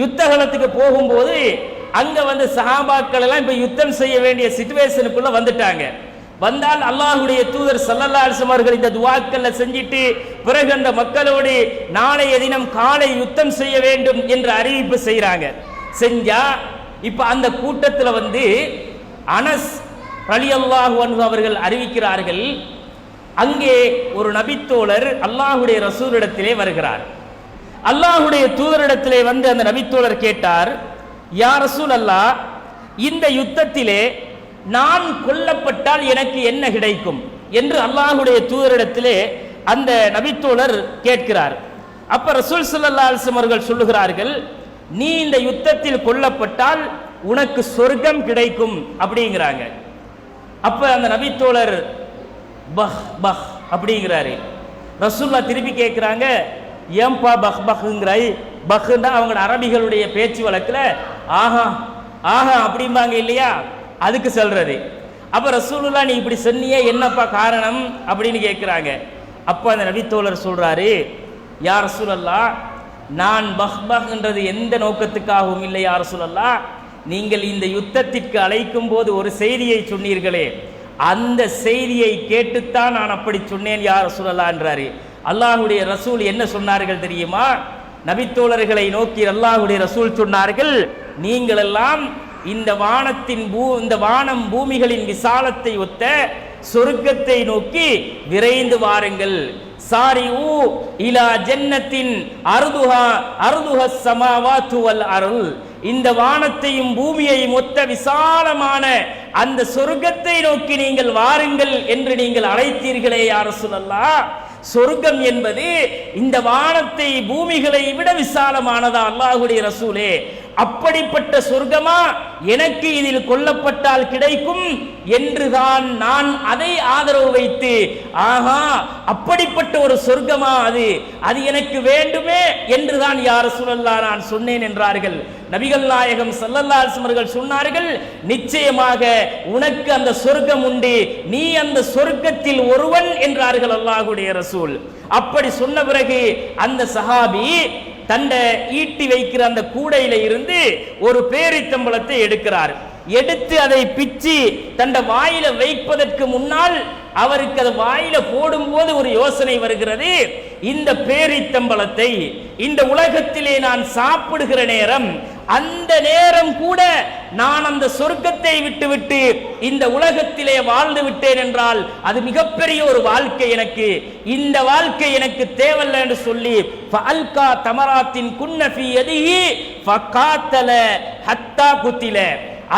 யுத்த காலத்துக்கு போகும்போது அங்க வந்து சஹாபாக்கள் எல்லாம் இப்ப யுத்தம் செய்ய வேண்டிய சிச்சுவேஷனுக்குள்ள வந்துட்டாங்க. வந்தால் அல்லாஹ்வுடைய தூதர் ஸல்லல்லாஹு அலைஹி வஸல்லம் அவர்கள் இந்த துஆக்கள்ல செஞ்சிட்டு பிறகு அந்த மக்களோடு நாளைய தினம் காலை யுத்தம் செய்ய வேண்டும் என்ற அறிவிப்பு செய்யறாங்க. செஞ்சா இப்ப அந்த கூட்டத்துல வந்து அனஸ் ரலியல்லாஹு அன்ஹு அவர்கள் அறிவிக்கிறார்கள், அங்கே ஒரு நபித்தோழர் அல்லாஹ்வுடைய ரசூலிடத்திலே வருகிறார். அல்லாஹ்வுடைய தூதரிடத்திலே வந்து அந்த நபித்தோழர் கேட்டார், யா ரசூல் அல்லாஹ், இந்த யுத்தத்திலே நான் கொல்லப்பட்டால் எனக்கு என்ன கிடைக்கும் என்று அல்லாஹ்வுடைய தூதரிடத்திலே அந்த நபித்தோழர் கேட்கிறார். அப்ப ரசூல் ஸல்லல்லாஹு அலைஹி வஸல்லம் அவர்கள் சொல்லுகிறார்கள், நீ இந்த யுத்தத்தில் கொல்லப்பட்டால் உனக்கு சொர்க்கம் கிடைக்கும் அப்படிங்கிறாங்க. அப்ப அந்த நபித்தோழர் பஹ் பஹ் அப்படிங்கிறாரு. ரசூலுல்லாஹ் திருப்பி கேட்கிறாங்க, ஏன்பா பஹ் பஹ்ங்கிறாய்? பஹ்னா அவங்க அரபிகளுடைய பேச்சு வழக்கில் ஆஹா ஆஹா அப்படிம்பாங்க இல்லையா, அதுக்கு சொல்றது. அப்ப ரசூலுல்லாஹ் நீ இப்படி சொன்னியே, என்னப்பா காரணம் அப்படின்னு கேட்கிறாங்க. அப்போ அந்த நபித்தோழர் சொல்றாரு, யா ரசூலல்லாஹ், நான் பஹ்பஹ்ன்றது எந்த நோக்கத்துக்காகவும் இல்லை யா ரசூலல்லாஹ், நீங்கள் இந்த யுத்தத்திற்கு அழைக்கும் போது ஒரு செய்தியை சொன்னீர்களே, அந்த செய்தியை கேட்டுத்தான் நான் அப்படி சொன்னேன் யா ரசூலல்லாஹ் என்றாரு. அல்லாஹ்வுடைய ரசூல் என்ன சொன்னார்கள் தெரியுமா? நபித்தோழர்களை நோக்கி அல்லாஹ்வுடைய ரசூல் சொன்னார்கள், நீங்கள் எல்லாம் இந்த வானம் பூமிகளின் விசாலத்தை ஒத்த சொர்க்கத்தை நோக்கி விரைந்து வாருங்கள். சாரிஉ இலா ஜன்னத்தின் அர்துஹா ஸமாவாத்து வல் அர்ள், இந்த வானத்தையும் பூமியையும் ஒத்த விசாலமான அந்த சொர்க்கத்தை நோக்கி நீங்கள் வாருங்கள் என்று நீங்கள் அழைத்தீர்களே யா ரசூலல்லாஹ். சொர்க்கம் என்பது இந்த வானத்தை பூமிகளை விட விசாலமானதா அல்லாஹ்வுடைய ரசூலே? அப்படிப்பட்ட சொர்க்கமா எனக்கு இதில் கொல்லப்பட்டால் கிடைக்கும் என்றுதான் நான் அதை ஆதரவு வைத்து, ஆஹா அப்படிப்பட்ட ஒரு சொர்க்கமா அது எனக்கு வேண்டுமே என்றுதான் யா ரசூலல்லாஹ் நான் சொன்னேன் என்றார்கள். நபிகள் நாயகம் ஸல்லல்லாஹு அலைஹி வஸல்லம் சொன்னார்கள், நிச்சயமாக உனக்கு அந்த சொர்க்கம் உண்டு, நீ அந்த சொர்க்கத்தில் ஒருவன் என்றார்கள் அல்லாஹ்வுடைய ரசூல். அப்படி சொன்ன பிறகு அந்த சஹாபி தண்ட ஈட்டி வைக்கிற அந்த கூடையில இருந்து ஒரு பேரித்தம்பளத்தை எடுக்கிறார். எடுத்து அதை பிச்சு தண்ட வாயில வைப்பதற்கு முன்னால் அவருக்கு அது வாயில போடும்போது ஒரு யோசனை வருகிறது, இந்த பேரித்தம்பளத்தை இந்த உலகத்திலே நான் சாப்பிடுகிற நேரம், அந்த நேரம் கூட நான் அந்த சொர்க்கத்தை விட்டுவிட்டு இந்த உலகத்திலே வாழ்ந்து விட்டேன் என்றால் அது மிகப்பெரிய ஒரு வாழ்க்கை, எனக்கு இந்த வாழ்க்கை எனக்கு தேவையில்லை என்று சொல்லி ஃபஅல்கா தமராத்தின் குன்ன ஃபீ யதிஹி ஃபகாத்தல ஹத்தா குத்தில,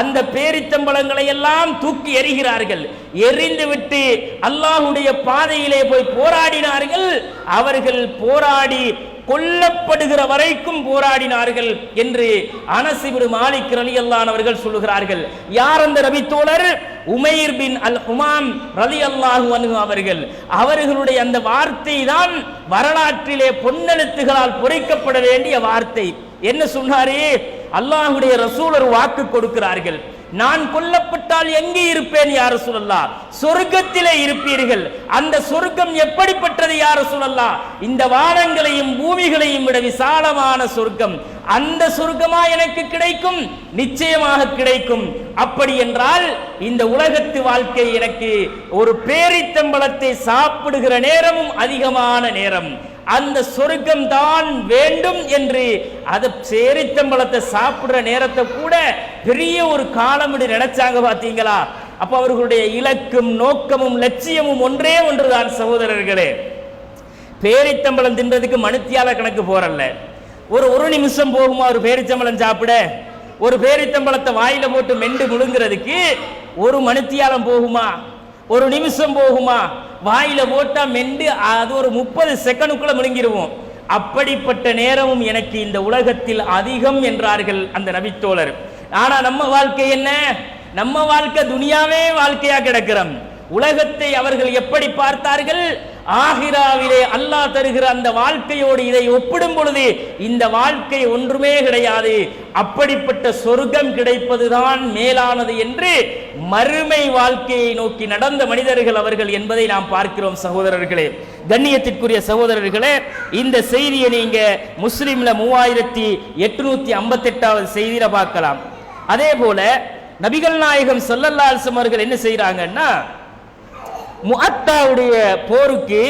அந்த பேரித்தம்பளங்களை எல்லாம் தூக்கி எறிகிறார்கள். எறிந்து விட்டு அல்லாஹ்வுடைய பாதையிலே போய் போராடினார்கள். அவர்கள் போராடி கொல்லப்படுகிற வரைக்கும் போராடினார்கள் என்று அனஸ் இப்னு மாலிக் ரலியல்லாஹு அன்ஹு அவர்கள் சொல்லுகிறார்கள். யார் அந்த நபித்தோழர்? உமைர் பின் அல் ஹுமாம் ரலியல்லாஹு அன்ஹு அவர்களுடைய அந்த வார்த்தை தான் வரலாற்றிலே பொன்னெழுத்துகளால் பொறிக்கப்பட வேண்டிய வார்த்தை. என்ன சொன்னாரே? அல்லாஹ்வுடைய ரசூல் ஒரு வாக்கு கொடுக்கிறார்கள், நான் கொல்லப்பட்டால் எங்கே இருப்பேன் யா ரசூலல்லாஹ்? சொர்க்கத்திலே இருப்பீர்கள். அந்த சொர்க்கம் எப்படிப்பட்டது யா ரசூலல்லாஹ்? இந்த வானங்களையும் பூமிகளையும் விட விசாலமான சொர்க்கம். அந்த சொர்க்கமா எனக்கு கிடைக்கும்? நிச்சயமாக கிடைக்கும். அப்படி என்றால் இந்த உலகத்து வாழ்க்கை எனக்கு ஒரு பேரித்தம்பளத்தை சாப்பிடுகிற நேரமும் அதிகமான நேரம், அந்த சொர்க்கம் தான் வேண்டும் என்று அதை பேரித்தம்பளத்தை சாப்பிடுற நேரத்தை கூட பெரிய ஒரு காலம் நினைச்சாங்க. பார்த்தீங்களா? அப்ப அவர்களுடைய இலக்கும் நோக்கமும் லட்சியமும் ஒன்றே ஒன்றுதான் சகோதரர்களே. பேரித்தம்பளம் தின்றதுக்கு மணித்தியால கணக்கு போறல்ல. ஒரு நிமிஷம் போகுமா ஒரு பேரித்தம்பளம் சாப்பிட? ஒரு பேரித்தம்பளத்தை வாயில போட்டு மெண்டு முழுங்கிறதுக்கு ஒரு மணித்தியாலம் போகுமா? ஒரு நிமிஷம் போகுமா? வாயில போட்டா மெண்டு அது ஒரு 30 செகண்டுக்குள்ள முழுங்கிடுவோம். அப்படிப்பட்ட நேரமும் எனக்கு இந்த உலகத்தில் அதிகம் என்றார்கள் அந்த நபித்தோழர். ஆனா நம்ம வாழ்க்கை என்ன? நம்ம வாழ்க்கை துனியாவே வாழ்க்கையா கிடக்கிறோம். உலகத்தை அவர்கள் எப்படி பார்த்தார்கள்? ஆகிராவிலே அல்லாஹ் தருகிற அந்த வாழ்க்கையோடு இதை ஒப்பிடும் பொழுது இந்த வாழ்க்கை ஒன்றுமே கிடையாது, அப்படிப்பட்ட சொர்க்கம் கிடைப்பதுதான் மேலானது என்று மறுமை வாழ்க்கையை நோக்கி நடந்த மனிதர்கள் அவர்கள் என்பதை நாம் பார்க்கிறோம். சகோதரர்களே, கண்ணியத்திற்குரிய சகோதரர்களே, இந்த செய்தியை நீங்க முஸ்லிம்ல 3858வது செய்தியில பார்க்கலாம். அதே போல நபிகள் நாயகம் ஸல்லல்லாஹு அலைஹி வஸல்லம் அவர்கள் என்ன செய்யறாங்கன்னா, முஅத்தாவுடைய போருக்கு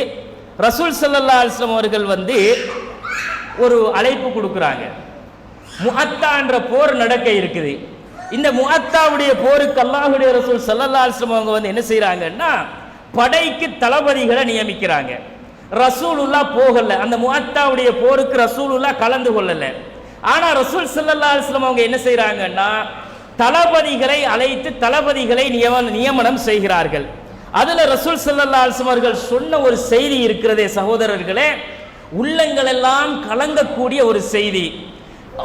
ரசூல் ஸல்லல்லாஹு அலைஹி வஸல்லம் அவர்கள் ஒரு அழைப்பு கொடுக்குறாங்க. முஅத்தா என்ற போர் நடக்க இருக்குது. இந்த முஅத்தாவுடைய போருக்கு அல்லாஹ்வுடைய ரசூல் ஸல்லல்லாஹு அலைஹி வஸல்லம் அவங்க என்ன செய்யறாங்கன்னா, படைக்கு தளபதிகளை நியமிக்கிறாங்க. ரசூலுல்லாஹ் போகல, அந்த முஅத்தாவுடைய போருக்கு ரசூலுல்லாஹ் கலந்து கொள்ளல. ஆனா ரசூல் ஸல்லல்லாஹு அலைஹி வஸல்லம் அவங்க என்ன செய்யறாங்கன்னா, தளபதிகளை அழைத்து தளபதிகளை நியமனம் செய்கிறார்கள். அதுல ரசூல் ஸல்லல்லாஹு அலைஹி வஸல்லம் அவர்கள் சொன்ன ஒரு செய்தி இருக்கிறதே சகோதரர்களே, உள்ளங்கள் எல்லாம் கலங்கக்கூடிய ஒரு செய்தி,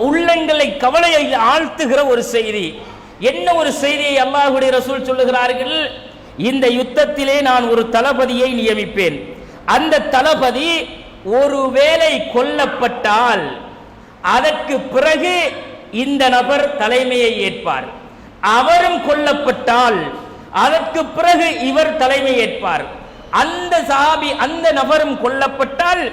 உள்ளங்களை கவலையை ஆழ்த்துகிற ஒரு செய்தி. என்ன ஒரு செய்தியை அல்லாஹ்வுடைய ரசூல் சொல்லுகிறார்கள்? இந்த யுத்தத்திலே நான் ஒரு தளபதியை நியமிப்பேன். அந்த தளபதி ஒருவேளை கொல்லப்பட்டால் அதற்கு பிறகு இந்த நபர் தலைமையை ஏற்பார். அவரும் கொல்லப்பட்டால் அதற்கு பிறகு இவர் தலைமை ஏற்பார். அந்த சஹாபி அந்த நபரும் கொல்லப்பட்டால்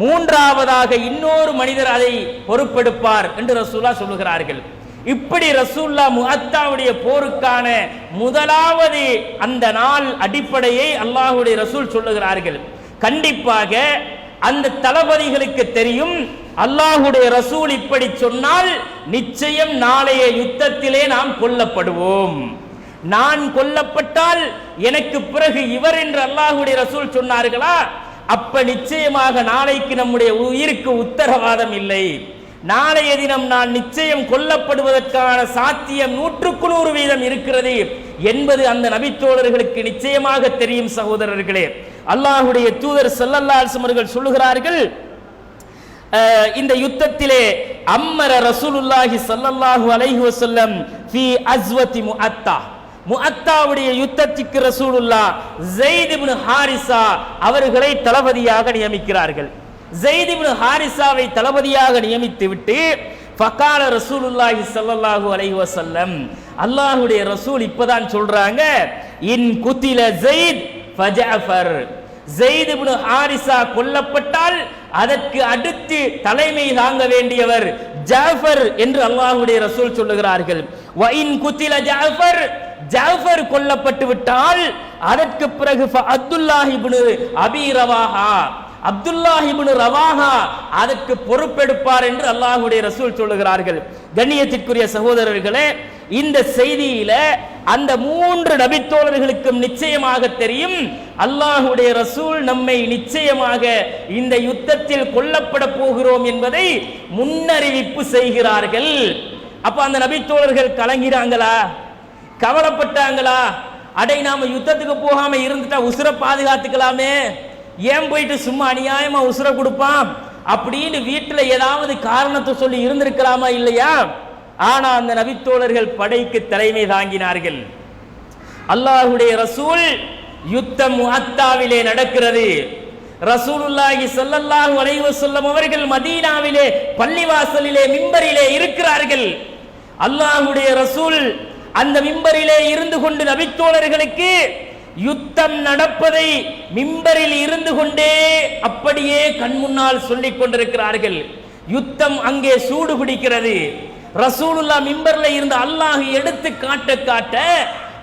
மூன்றாவதாக இன்னொரு மனிதர் அதை பொறுப்பெடுப்பார் என்று ரசூலுல்லாஹ் சொல்லுகிறார்கள். இப்படி ரசூலுல்லாஹ் முஅத்தாவுடைய போருக்கான முதலாவது அந்த நாள் அடிப்படையை அல்லாஹ்வுடைய ரசூல் சொல்லுகிறார்கள். கண்டிப்பாக அந்த தளபதிகளுக்கு தெரியும், அல்லாஹ்வுடைய ரசூல் இப்படி சொன்னால் நிச்சயம் நாளைய யுத்தத்திலே நாம் கொல்லப்படுவோம். நான் கொல்லப்பட்டால் எனக்கு பிறகு இவர் என்று அல்லாஹ்வுடைய ரசூல் சொன்னார்களா, அப்ப நிச்சயமாக நாளைக்கு நம்முடைய உயிருக்கு உத்தரவாதம் இல்லை. நாளைய தினம் நான் நிச்சயம் கொல்லப்படுவதற்கான சாத்தியம் 100% இருக்கிறது என்பது அந்த நபித்தோழர்களுக்கு நிச்சயமாக தெரியும். சகோதரர்களே, அல்லாஹ்வுடைய தூதர் ஸல்லல்லாஹு அலைஹி வஸல்லம் அவர்கள் சொல்லுகிறார்கள், இந்த யுத்தத்திலே அம்மர ரசூலுல்லாஹி ஸல்லல்லாஹு அலைஹி வஸல்லம் ஃபீ அஸ்வதி முஅத்தா, முஅத்தாவுடைய யுத்தத்திற்கு ரசூலுல்லாஹ் ஸைத் இப்னு ஹாரிஸா அவர்களை தளபதியாக நியமிக்கிறார்கள். ஸைத் இப்னு ஹாரிஸாவை தளபதியாக நியமித்து விட்டு ஃபகால ரசூலுல்லாஹி ஸல்லல்லாஹு அலைஹி வஸல்லம், அல்லாஹ்வுடைய ரசூல் இப்பதான் சொல்றாங்க, இன் குதில ஸைத் ஃபஜஅஃபர், ஸைத் இப்னு ஹாரிஸா கொல்லப்பட்டால் அதற்கு அடுத்து தலைமை தாங்க வேண்டியவர் ஜாஃபர் என்று அல்லாஹ்வுடைய ரசூல் சொல்லுகிறார்கள். வ இன் குதில ஜாஃபர், ஜாஃபர் கொல்லப்பட்டு விட்டால் அதற்கு பிறகு அப்துல்லாஹ் இப்னு அபி ரவாஹா, அப்துல்லாஹ் இப்னு ரவாஹா அதற்கு பொறுப்பெடுப்பார் என்று அல்லாஹ்வுடைய ரசூல் சொல்லுகிறார்கள். கண்ணியத்திற்குரிய சகோதரர்களே, இந்த செய்தியில அந்த 3 நபித்தோழர்களுக்கும் நிச்சயமாக தெரியும், அல்லாஹ்வுடைய ரசூல் நம்மை நிச்சயமாக இந்த யுத்தத்தில் கொல்லப்பட போகிறோம் என்பதை முன்னறிவிப்பு செய்கிறார்கள். அப்ப அந்த நபித்தோழர்கள் கலங்கிறாங்களா, கவலைப்பட்டாங்களா? அடை நாம யுத்தத்துக்கு போகாம இருந்துட்டா உசுர பாதுகாத்துக்கலாமே, ஏன் போயிட்டு சும்மா அநியாயமா உசுர கொடுப்பான் அப்படின்னு வீட்டுல ஏதாவது காரணத்தை சொல்லி இருந்திருக்கலாமா இல்லையா? ஆனா அந்த நபித்தோழர்கள் படைக்கு தலைமை தாங்கினார்கள். அல்லாஹ்வுடைய ரசூல் யுத்தம் முஅத்தாவிலே நடக்கிறது. ரசூலுல்லாஹி ஸல்லல்லாஹு அலைஹி வஸல்லம் அவர்கள் மதீனாவிலே பள்ளிவாசலிலே மிம்பரிலே இருக்கிறார்கள். அல்லாஹ்வுடைய ரசூல் அந்த மிம்பரிலே இருந்து கொண்டு நபித்தோழர்களுக்கு யுத்தம் நடப்பதை மிம்பரில் இருந்து கொண்டே அப்படியே கண் முன்னால் சொல்லிக் கொண்டிருக்கிறார்கள். யுத்தம் அங்கே சூடு பிடிக்கிறது. ரசூலுல்லாஹ் மிம்பர்ல இருந்து அல்லாஹ் எடுத்து காட்ட காட்ட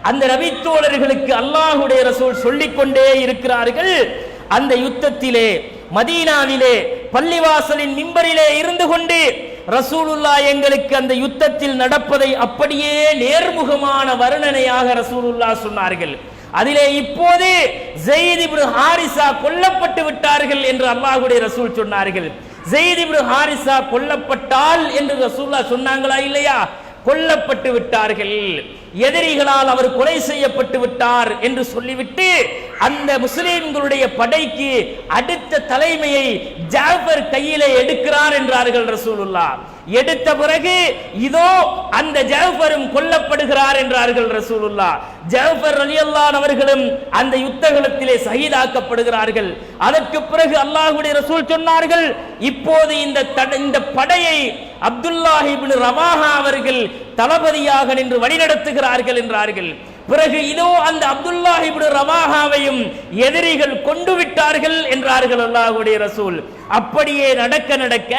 அந்த நபித்தோழர்களுக்கு அல்லாஹ்வுடைய ரசூல் சொல்லிக் கொண்டே இருக்கிறார்கள். அந்த யுத்தத்திலே மதீனாவிலே பள்ளிவாசலின் மிம்பரிலே இருந்து கொண்டு ரசூலுல்லாஹ் எங்களுக்கு அந்த யுத்தத்தில் நடப்பதை அப்படியே நேர்முகமான வர்ணனையாக ரசூலுல்லாஹ் சொன்னார்கள். அதிலே இப்போது ஸைத் இப்னு ஹாரிஸா கொல்லப்பட்டு விட்டார்கள் என்று அல்லாஹ்வுடைய ரசூல் சொன்னார்கள். ஸைத் இப்னு ஹாரிஸா கொல்லப்பட்டால் என்று ரசூலுல்லாஹ் சொன்னாங்களா இல்லையா? கொல்லப்பட்டு விட்டார்கள், எதிரிகளால் அவர் கொலை செய்யப்பட்டு விட்டார் என்று சொல்லிவிட்டு அந்த முஸ்லிம்களுடைய படைக்கு அடுத்த தலைமையை ஜாஃபர் கையிலே எடுக்கிறார் என்றார்கள் ரசூலுல்லாஹ். எடுத்த பிறகு இதோ அந்த ஜாஃபரும் கொல்லப்படுகிறார் என்றார்கள் ரசூலுல்லாஹ். ஜாஃபர் ரலியல்லாஹு அவர்களும் அந்த யுத்தகலத்திலே ஷஹீதாக்கப்படுகிறார்கள். அதற்கு பிறகு அல்லாஹ்வுடைய ரசூல் சொன்னார்கள், இப்போது இந்த படையை அப்துல்லாஹ் இப்னு ரவாஹா அவர்கள் தளபதியாக நின்று வழிநடத்துகிறார்கள் என்றார்கள். பிறகு இதோ அந்த அப்துல்லாஹ் இப்னு ரவாஹாவையும் எதிரிகள் கொண்டு விட்டார்கள் என்றார்கள் அல்லாஹ்வுடைய ரசூல். அப்படியே நடக்க நடக்க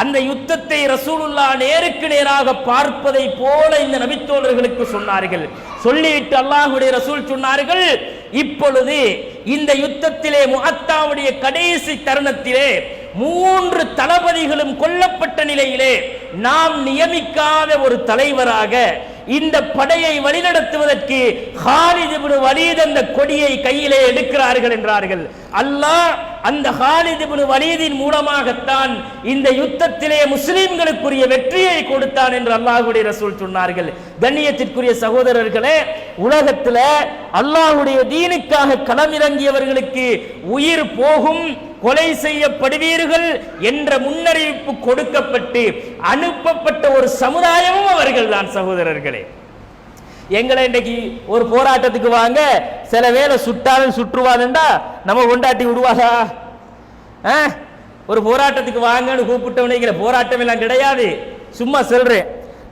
அந்த யுத்தத்தை ரசூலுல்லாஹ் நேருக்கு நேராக பார்ப்பதை போல இந்த நபித்தோழர்களுக்கு சொன்னார்கள். சொல்லிவிட்டு அல்லாஹ்வுடைய ரசூல் சொன்னார்கள், இப்பொழுது இந்த யுத்தத்திலே முஅத்தாவுடைய கடைசி தருணத்திலே 3 தளபதிகளும் கொல்லப்பட்ட நிலையிலே நாம் நியமிக்காத ஒரு தலைவராக இந்த படையை வழிநடத்துவதற்கு ஹாலித் இப்னு வலீத் அந்த கொடியை கையிலே எடுக்கிறார்கள் என்றார்கள். அல்லாஹ் அந்த ஹாலித் இப்னு வலீதின் மூலமாகத்தான் இந்த யுத்தத்திலே முஸ்லிம்களுக்குரிய வெற்றியை கொடுத்தான் என்று அல்லாஹ்வுடைய ரசூல் சொன்னார்கள். கண்ணியத்திற்குரிய சகோதரர்களே, உலகத்துல அல்லாஹ்வுடைய தீனுக்காக களமிறங்கியவர்களுக்கு உயிர் போகும், கொலை செய்யப்படுவீர்கள் என்ற முன்னறிவிப்பு கொடுக்கப்பட்டு அனுப்பப்பட்ட ஒரு சமுதாயமும் அவர்கள் தான். சகோதரர்களே, எங்களை இன்றைக்கு ஒரு போராட்டத்துக்கு வாங்க, சில வேளை சுட்டாலும் சுற்றுவாதுண்டா நம்ம கொண்டாட்டி விடுவாதா? ஒரு போராட்டத்துக்கு வாங்கன்னு கூப்பிட்டவனைங்கிற போராட்டம் எல்லாம் கிடையாது. சும்மா சொல்றேன்,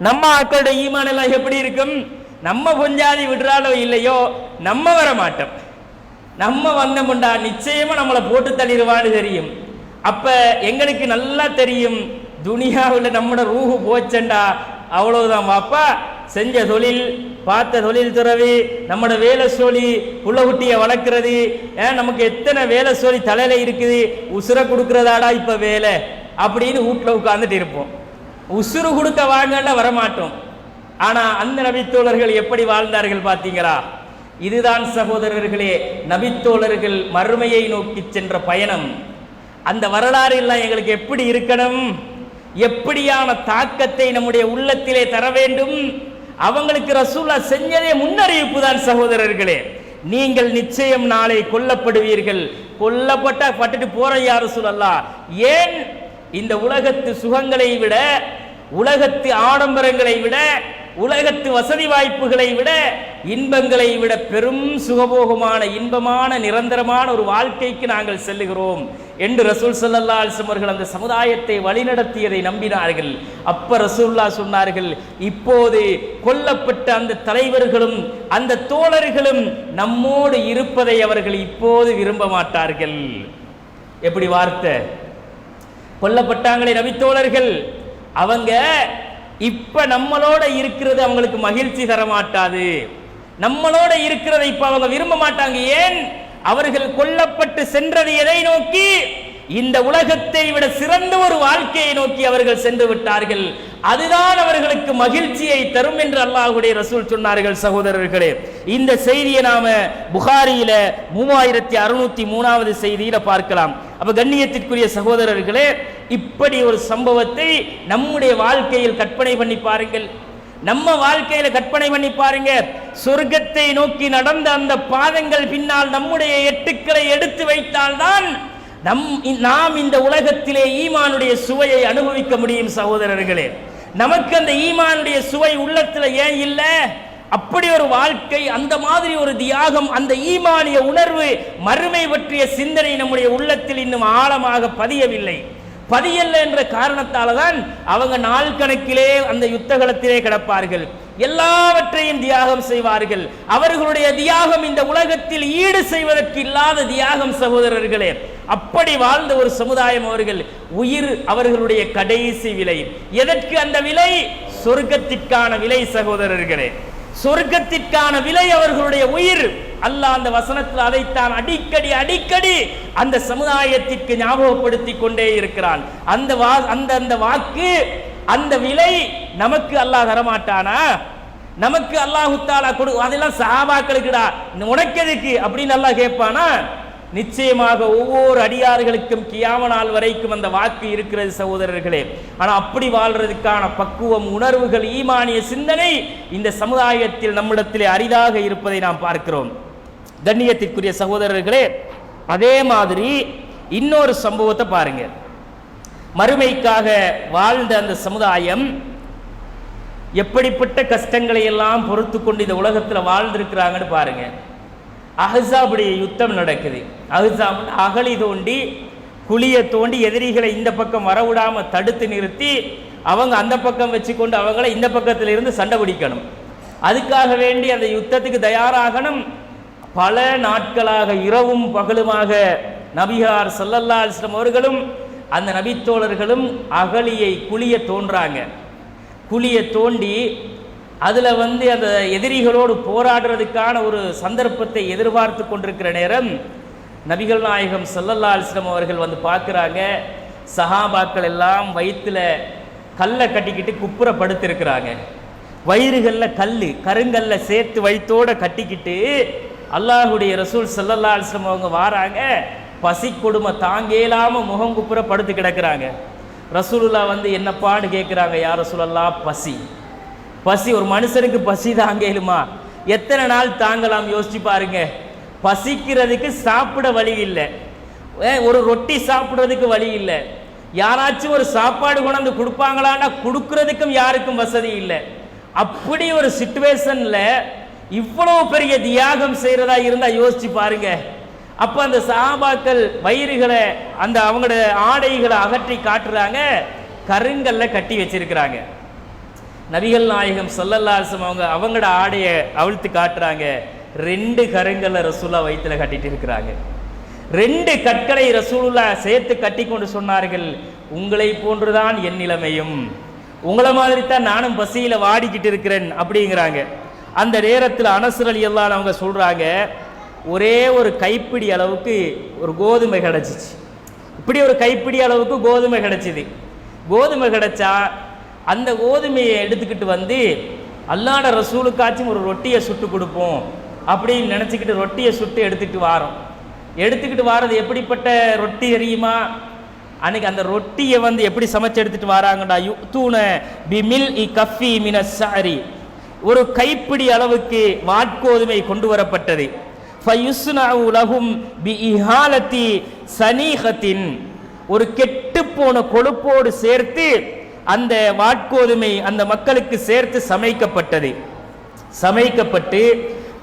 நம்ம ஆக்களுடைய ஈமான் எல்லாம் எப்படி இருக்கும்? நம்ம கொஞ்சாதி விடுறாலோ இல்லையோ நம்ம வர மாட்டோம். நம்ம வந்தோம்டா நிச்சயமா நம்மளை போட்டு தள்ளிடுவான்னு தெரியும். அப்ப எங்களுக்கு நல்லா தெரியும் துனியாவில் நம்மட ரூஹு போச்சண்டா அவ்வளவுதான் வாப்பா. செஞ்ச தொழில், பார்த்த தொழில் துறவி, நம்மட வேலை சோழி, புள்ளகுட்டியை வளர்க்கறது, நமக்கு எத்தனை வேலை சோழி தலையில இருக்குது, உசுரை கொடுக்கறதாடா இப்ப வேலை அப்படின்னு வீட்டில் உட்கார்ந்துட்டு இருப்போம். உசுறு கொடுக்க வாங்கண்டா வரமாட்டோம். ஆனா அந்த நபித்தோழர்கள் எப்படி வாழ்ந்தார்கள் பார்த்தீங்களா? இதுதான் சகோதரர்களே நபித்தோழர்கள் மறுமையை நோக்கி சென்ற பயணம். அந்த வரலாறு எல்லாம் எங்களுக்கு எப்படி இருக்கணும், எப்படியான தாக்கத்தை நம்முடைய உள்ளத்திலே தர வேண்டும். அவங்களுக்கு ரசூலுல்லாஹ் செஞ்சதே முன்னறிவிப்பு தான் சகோதரர்களே. நீங்கள் நிச்சயம் நாளை கொல்லப்படுவீர்கள். கொல்லப்பட்ட பட்டுட்டு போற யார் ரசூலுல்லாஹ்? ஏன் இந்த உலகத்து சுகங்களை விட, உலகத்து ஆடம்பரங்களை விட, உலகத்து வசதி வாய்ப்புகளை விட, இன்பங்களை விட பெரும் சுகபோகமான இன்பமான நிரந்தரமான ஒரு வாழ்க்கைக்கு நாங்கள் செல்லுகிறோம் என்று ரசூல் ஸல்லல்லாஹு அலைஹி வஸல்லம் அவர்கள் அந்த சமுதாயத்தை வழிநடத்தியதை நம்பினார்கள். அப்ப ரசூலுல்லாஹ் சொன்னார்கள், இப்போது கொல்லப்பட்ட அந்த தலைவர்களும் அந்த தோழர்களும் நம்மோடு இருப்பதை அவர்கள் இப்போது விரும்ப மாட்டார்கள். எப்படி வார்த்தை! கொல்லப்பட்டாங்களே நபித்தோழர்கள், அவங்க இப்ப நம்மளோட இருக்கிறது அவங்களுக்கு மகிழ்ச்சி தர மாட்டாது. நம்மளோட இருக்கிறதை இப்ப அவங்க விரும்ப மாட்டாங்க. ஏன்? அவர்கள் கொல்லப்பட்டு சென்றது எதை நோக்கி? இந்த உலகத்தை விட சிறந்த ஒரு வாழ்க்கையை நோக்கி அவர்கள் சென்று விட்டார்கள். அதுதான் அவர்களுக்கு மகிழ்ச்சியை தரும் என்று அல்லாஹ்வுடைய ரசூல் சொன்னார்கள். சகோதரர்களே, இந்த செய்தியை நாம புகாரியில 3603வது செய்தியில பார்க்கலாம். அப்ப கண்ணியத்திற்குரிய சகோதரர்களே, இப்படி ஒரு சம்பவத்தை நம்முடைய வாழ்க்கையில் கற்பனை பண்ணி பாருங்கள். நம்ம வாழ்க்கையில கற்பனை பண்ணி பாருங்க. சொர்க்கத்தை நோக்கி நடந்த அந்த பாதங்கள் பின்னால் நம்முடைய எட்டுக்களை எடுத்து வைத்தால்தான் நாம் இந்த உலகத்திலே ஈமானுடைய சுவையை அனுபவிக்க முடியும். சகோதரர்களே, நமக்கு அந்த ஈமானுடைய சுவை உள்ளத்துல ஏன் இல்லை? அப்படி ஒரு வாழ்க்கை, அந்த மாதிரி ஒரு தியாகம், அந்த ஈமானிய உணர்வு, மறுமை பற்றிய சிந்தனை நம்முடைய உள்ளத்தில் இன்னும் ஆழமாக பதியவில்லை. பதியல்ல என்ற காரணத்தால தான் அவங்க நாள் கணக்கிலே அந்த யுத்தகலத்திலே கிடப்பார்கள். எல்லாவற்றையும் தியாகம் செய்வார்கள். அவர்களுடைய தியாகம் இந்த உலகத்தில் ஈடு செய்வதற்கு இல்லாத தியாகம். சகோதரர்களே, அப்படி வாழ்ந்த ஒரு சமுதாயம் அவர்கள். உயிர் அவர்களுடைய கடைசி விலை. எதற்கு அந்த விலை? சொர்க்கத்திற்கான விலை. சகோதரர்களே, சொர்க்கத்திற்கான விலை அவர்களுடைய உயிர். அல்லாஹ் அந்த வசனத்தில் அதைத்தான் அடிக்கடி அடிக்கடி அந்த சமுதாயத்திற்கு ஞாபகப்படுத்தி கொண்டே இருக்கிறான். அந்த வாக்கு, அந்த விலை நமக்கு அல்லாஹ் தரமாட்டானா? நமக்கு அல்லாஹு தஆலா கொடு, அதெல்லாம் சஹாபாக்களுக்குடா, உனக்கு எதுக்கு அப்படின்னு அல்லாஹ் கேட்பானா? நிச்சயமாக ஒவ்வொரு அடியார்களுக்கும் கியாம நாள் வரைக்கும் அந்த வாக்கு இருக்கிறது சகோதரர்களே. ஆனா அப்படி வாழ்றதுக்கான பக்குவம், உணர்வுகள், ஈமானிய சிந்தனை இந்த சமுதாயத்தில் நம்மிடத்திலே அரிதாக இருப்பதை நாம் பார்க்கிறோம். கண்ணியத்திற்குரிய சகோதரர்களே, அதே மாதிரி இன்னொரு சம்பவத்தை பாருங்க. மறுமைக்காக வாழ்ந்த அந்த சமுதாயம் எப்படிப்பட்ட கஷ்டங்களை எல்லாம் பொறுத்து கொண்டு இந்த உலகத்தில் வாழ்ந்திருக்கிறாங்கன்னு பாருங்க. அஹ்ஸாபுடைய யுத்தம் நடக்குது. அஹ்ஸாப் அகழி தோண்டி, குழியை தோண்டி எதிரிகளை இந்த பக்கம் வரவிடாம தடுத்து நிறுத்தி அவங்க அந்த பக்கம் வச்சுக்கொண்டு அவங்கள இந்த பக்கத்தில் இருந்து சண்டை பிடிக்கணும். அதுக்காக வேண்டி அந்த யுத்தத்துக்கு தயாராகணும். பல நாட்களாக இரவும் பகலுமாக நபியார் ஸல்லல்லாஹு அலைஹி வஸல்லம் அவர்களும் அந்த நபித்தோழர்களும் அகழியை, குழியை தோன்றாங்க. குழியை தோண்டி அதில் அந்த எதிரிகளோடு போராடுறதுக்கான ஒரு சந்தர்ப்பத்தை எதிர்பார்த்து கொண்டிருக்கிற நேரம் நபிகள் நாயகம் ஸல்லல்லாஹு அலைஹி வஸல்லம் அவர்கள் பார்க்குறாங்க. சஹாபாக்கள் எல்லாம் வயிற்றில் கல்லை கட்டிக்கிட்டு குப்புற படுத்திருக்கிறாங்க. வயிறுகளில் கல், கருங்கல்ல சேர்த்து வயிற்றோடு கட்டிக்கிட்டு அல்லாஹுடைய ரசூல் ஸல்லல்லாஹு அலைஹி வஸல்லம் அவங்க வாராங்க. பசி கொடுமை தாங்கேலாமல் முகம் குப்புற படுத்து கிடக்கிறாங்க. ரசூலுல்லாஹ் என்னப்பான்னு கேட்குறாங்க. யா ரசூலல்லாஹ், பசி பசி ஒரு மனுஷனுக்கு பசி தாங்கலுமா? எத்தனை நாள் தாங்கலாம்? யோசிச்சு பாருங்க. பசிக்கிறதுக்கு சாப்பிட வழி இல்லை, ஒரு ரொட்டி சாப்பிட்றதுக்கு வழி இல்லை, யாராச்சும் ஒரு சாப்பாடு கொண்டாந்து கொடுப்பாங்களான்னா கொடுக்கறதுக்கும் யாருக்கும் வசதி இல்லை. அப்படி ஒரு சிச்சுவேஷன்ல இவ்வளவு பெரிய தியாகம் செய்யறதா இருந்தா யோசிச்சு பாருங்க. அப்ப அந்த சஹாபாக்கள் வயிறுகளை, அந்த அவங்களோட ஆடைகளை அகற்றி காட்டுறாங்க. கருங்கல்ல கட்டி வச்சிருக்கிறாங்க. நபிகள் நாயகம் ஸல்லல்லாஹு அலைஹி வஸல்லம் அவங்களோட ஆடையை அவிழ்த்து காட்டுறாங்க. 2 கருங்களை ரசூலா வயிற்றுல கட்டிட்டு இருக்கிறாங்க. 2 கற்களை ரசூலுல்லா சேர்த்து கட்டி கொண்டு சொன்னார்கள், உங்களை போன்றுதான் என் நிலைமையும், உங்களை மாதிரி தான் நானும் பசியில வாடிக்கிட்டு இருக்கிறேன் அப்படிங்கிறாங்க. அந்த நேரத்தில் அனஸ் ரலியல்லாஹு அன்ஹு அவங்க சொல்றாங்க, ஒரே ஒரு கைப்பிடி அளவுக்கு ஒரு கோதுமை கிடைச்சிச்சு. இப்படி ஒரு கைப்பிடி அளவுக்கு கோதுமை கிடைச்சிது. கோதுமை கிடைச்சா அந்த கோதுமையை எடுத்துக்கிட்டு வந்து அல்லாஹ்வுடைய ரசூலுக்காச்சும் ஒரு ரொட்டியை சுட்டு கொடுப்போம் அப்படின்னு நினச்சிக்கிட்டு ரொட்டியை சுட்டு எடுத்துக்கிட்டு வாரது எப்படிப்பட்ட ரொட்டி தெரியுமா? அன்னைக்கு அந்த ரொட்டியை வந்து எப்படி சமைச்சு எடுத்துட்டு வராங்கடா, யுத்தூன பிமில் இ கஃபி மினஸ் ஸஅரி, ஒரு கைப்பிடி அளவுக்கு வாட்கோதுமை கொண்டு வரப்பட்டது. ஃபயுஸ்னஉ லஹும் பிஇஹாலத்தி சனீஹத்தின், ஒரு கெட்டு போன கொழுப்போடு சேர்த்து அந்த வாட்கோதுமை அந்த மக்களுக்கு சேர்த்து சமைக்கப்பட்டு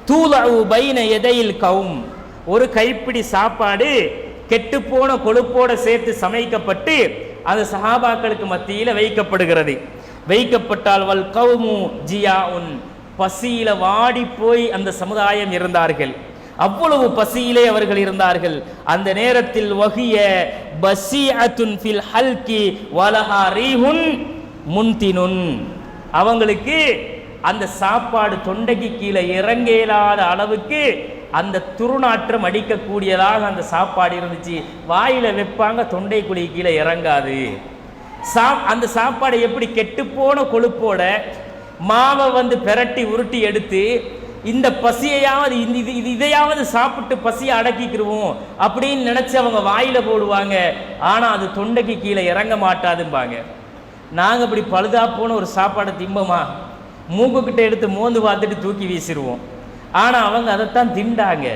தூலஉ பைன யதையில் கௌம், ஒரு கைப்பிடி சாப்பாடு கெட்டுப்போன கொழுப்போடு சேர்த்து சமைக்கப்பட்டு அந்த சஹாபாக்களுக்கு மத்தியில் வைக்கப்படுகிறது. வைக்கப்பட்டால் வல் கௌமு ஜியாஉன், பசியில வாடி போய் அந்த சமுதாயம் இருந்தார்கள். அவ்வளவு பசியிலே அவர்கள் இருந்தார்கள். அந்த நேரத்தில் வஹிய பஸீஅத்துன் ஃபில் ஹல்கி வலஹா ரீஹுன் முன்தினுன், அவங்களுக்கு அந்த சாப்பாடு தொண்டைக்கு கீழே இறங்க இயலாத அளவுக்கு அந்த துருநாற்றம் அடிக்கக்கூடியதாக அந்த சாப்பாடு இருந்துச்சு. வாயில வைப்பாங்க, தொண்டை குழி கீழே இறங்காது. அந்த சாப்பாடு எப்படி கெட்டுப்போன கொழுப்போட மாவை வந்து பெரட்டி உருட்டி எடுத்து இந்த பசியையாவது இதையாவது சாப்பிட்டு பசியை அடக்கிக்கிருவோம் அப்படின்னு நினைச்சு அவங்க வாயில போடுவாங்க. ஆனா அது தொண்டைக்கு கீழே இறங்க மாட்டாதும்பாங்க. நாங்க அப்படி பழுதா போன ஒரு சாப்பாடை திம்பமா மூக்குக்கிட்ட எடுத்து மோந்து பார்த்துட்டு தூக்கி வீசிடுவோம். ஆனா அவங்க அதைத்தான் திண்டாங்க.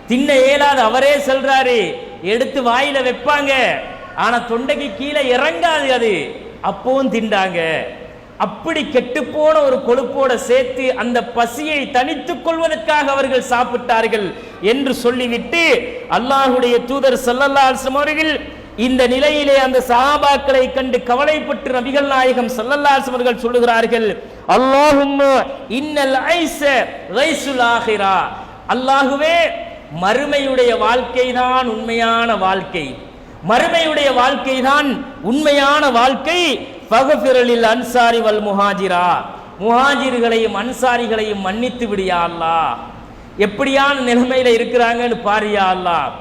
தின்ன இயலாது, அவரே சொல்றாரு, எடுத்து வாயில வைப்பாங்க, ஆனா தொண்டைக்கு கீழே இறங்காது அது, அப்பவும் திண்டாங்க. அப்படி கெட்டுப்போன ஒரு கொழுப்போட சேர்த்து அந்த பசியை தணித்துக் கொள்வதற்காக அவர்கள் சாப்பிட்டார்கள் என்று சொல்லிவிட்டு அல்லாஹ்வுடைய தூதர் ஸல்லல்லாஹு அலைஹி வஸல்லம் அவர்கள் இந்த நிலையிலே அந்த சஹாபாக்களை கண்டு கவலைப்பட்டு நபிகள் நாயகம் ஸல்லல்லாஹு அலைஹி வஸல்லம் அவர்கள் சொல்லுகிறார்கள், அல்லாஹும்ம இன்னல் ஐஸ கைஸுல் ஆகிரா, அல்லாஹுவே மறுமையுடைய வாழ்க்கை தான் உண்மையான வாழ்க்கை, மறுமையுடைய வாழ்க்கை தான் உண்மையான வாழ்க்கை. ஃபக்ஃபிரலில் அன்சாரி வல் முஹாஜிரா, முஹாஜிர்களையும் அன்சாரிகளையும் மன்னித்து விடியா அல்லாஹ். எப்படியான நிலைமையில இருக்கிறாங்கன்னு பாரியா அல்லாஹ்.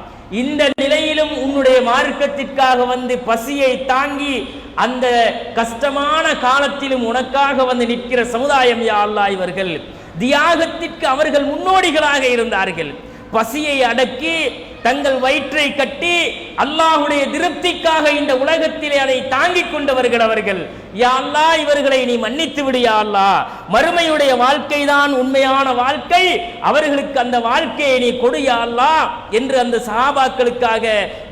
இந்த நிலையிலும் உன்னுடைய மார்க்கத்திற்காக வந்து பசியை தாங்கி அந்த கஷ்டமான காலத்திலும் உனக்காக வந்து நிற்கிற சமுதாயம் யா அல்லாஹ். இவர்கள் தியாகத்திற்கு அவர்கள் முன்னோடிகளாக இருந்தார்கள். பசியை அடக்கி தங்கள் வயிற்றை கட்டி அல்லாஹ்வுடைய திருப்திக்காக இந்த உலகத்திலே அதை தாங்கிக் கொண்டவர்கள் அவர்கள். யா அல்லாஹ், இவர்களை நீ மன்னித்து விடு யா அல்லாஹ். மறுமையுடைய வாழ்க்கை தான் உண்மையான வாழ்க்கை, அவர்களுக்கு அந்த வாழ்க்கையை நீ கொடு யா அல்லாஹ் என்று அந்த சஹாபாக்களுக்காக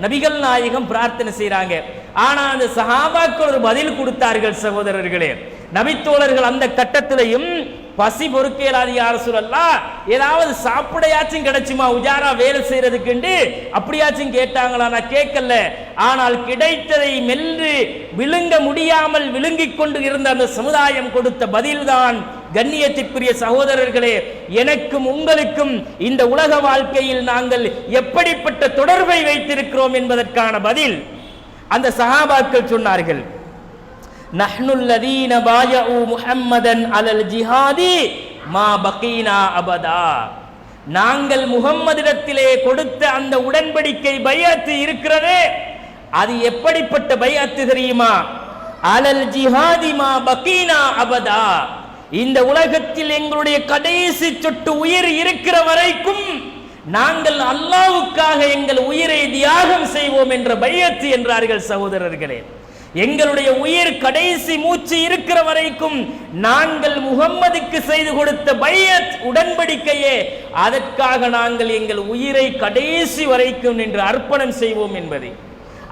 நபிகள் நாயகம் பிரார்த்தனை செய்றாங்க. ஆனா அந்த சஹாபாக்கள் ஒரு பதில் கொடுத்தார்கள் சகோதரர்களே. நபித்தோழர்கள் அந்த கட்டத்திலையும் பசி பொறுக்கேலாது யா ரசூலல்லாஹ், ஏதாவது சாப்பிடையாச்சும் கிடைச்சுமா உஜாரா வேலை செய்யறதுக்கு அப்படியாச்சும் கேட்டாங்களா? நான் கேட்கல. ஆனால் கிடைத்ததை மென்று விழுங்க முடியாமல் விழுங்கிக் கொண்டு இருந்த அந்த சமுதாயம் கொடுத்த பதில்தான் கண்ணியத்திற்குரிய சகோதரர்களே, எனக்கும் உங்களுக்கும் இந்த உலக வாழ்க்கையில் நாங்கள் எப்படிப்பட்ட தொடர்பை வைத்திருக்கிறோம் என்பதற்கான பதில் அந்த சஹாபாக்கள் சொன்னார்கள். நஹ்னுல் லதீன பாயஉ முஹம்மதன் அலல் ஜிஹாதி மா பகீனா அபதா, நாங்கள் முஹம்மதிடத்திலே கொடுத்த அந்த உடன்படிக்கை பைஅத் இருக்கிறதே, அது எப்படிப்பட்ட பைஅத் தெரியுமா? அலல் ஜிஹாதி மா பகீனா அபதா, இந்த உலகத்தில் எங்களுடைய கடைசி சொட்டு உயிர் இருக்கிற வரைக்கும் நாங்கள் அல்லாஹ்வுக்காக எங்கள் உயிரை தியாகம் செய்வோம் என்ற பைஅத் என்றார்கள் சகோதரர்களே. எங்களுடைய உயிர் கடைசி மூச்சு இருக்கிற வரைக்கும் நாங்கள் முஹம்மதுக்கு செய்து கொடுத்த பைஅத் உடன்படிக்கையே, அதற்காக நாங்கள் எங்கள் உயிரை கடைசி வரைக்கும் நின்று அர்ப்பணம் செய்வோம் என்பதை.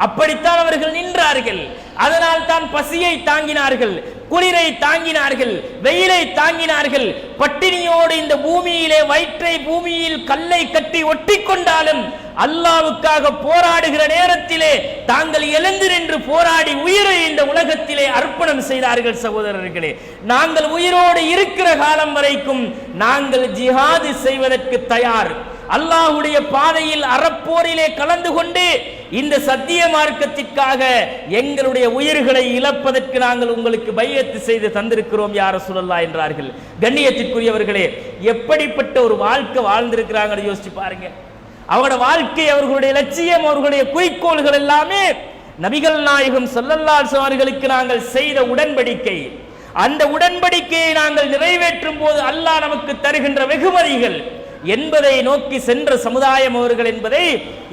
அப்படித்தான் அவர்கள் நின்றார்கள். அதனால் தான் பசியை தாங்கினார்கள், குளிரை தாங்கினார்கள், வெயிலை தாங்கினார்கள். பட்டினியோடு இந்த பூமியிலே வயிற்றை பூமியில் கல்லை கட்டி ஒட்டி கொண்டாலும் அல்லாஹ்வுக்காக போராடுகிற நேரத்திலே தாங்கள் எழுந்து நின்று போராடி உயிரை இந்த உலகத்திலே அர்ப்பணம் செய்தார்கள். சகோதரர்களே, நாங்கள் உயிரோடு இருக்கிற காலம் வரைக்கும் நாங்கள் ஜிஹாது செய்வதற்கு தயார். அல்லாஹ்வுடைய பாதையில் அறப்போரிலே கலந்து கொண்டு இந்த சத்திய மார்க்கத்திற்காக எங்களுடைய உயிர்களை இழப்பதற்கு நாங்கள் உங்களுக்கு பையத்து செய்து தந்திருக்கிறோம் யா ரசூலல்லாஹ் என்றார்கள். கண்ணியத்திற்குரியவர்களே, எப்படிப்பட்ட ஒரு வாழ்க்கை வாழ்ந்திருக்கிறாங்கன்னு யோசிச்சு பாருங்க. அவங்களோட வாழ்க்கை, அவர்களுடைய லட்சியம், அவர்களுடைய குறிக்கோள்கள் எல்லாமே நபிகள் நாயகம் ஸல்லல்லாஹு அலைஹி அவர்களுக்கு நாங்கள் செய்த உடன்படிக்கை. அந்த உடன்படிக்கையை நாங்கள் நிறைவேற்றும் போது அல்லாஹ் நமக்கு தருகின்ற வெகுமதிகள் என்பதை நோக்கி சென்ற சமுதாயம் அவர்கள் என்பதை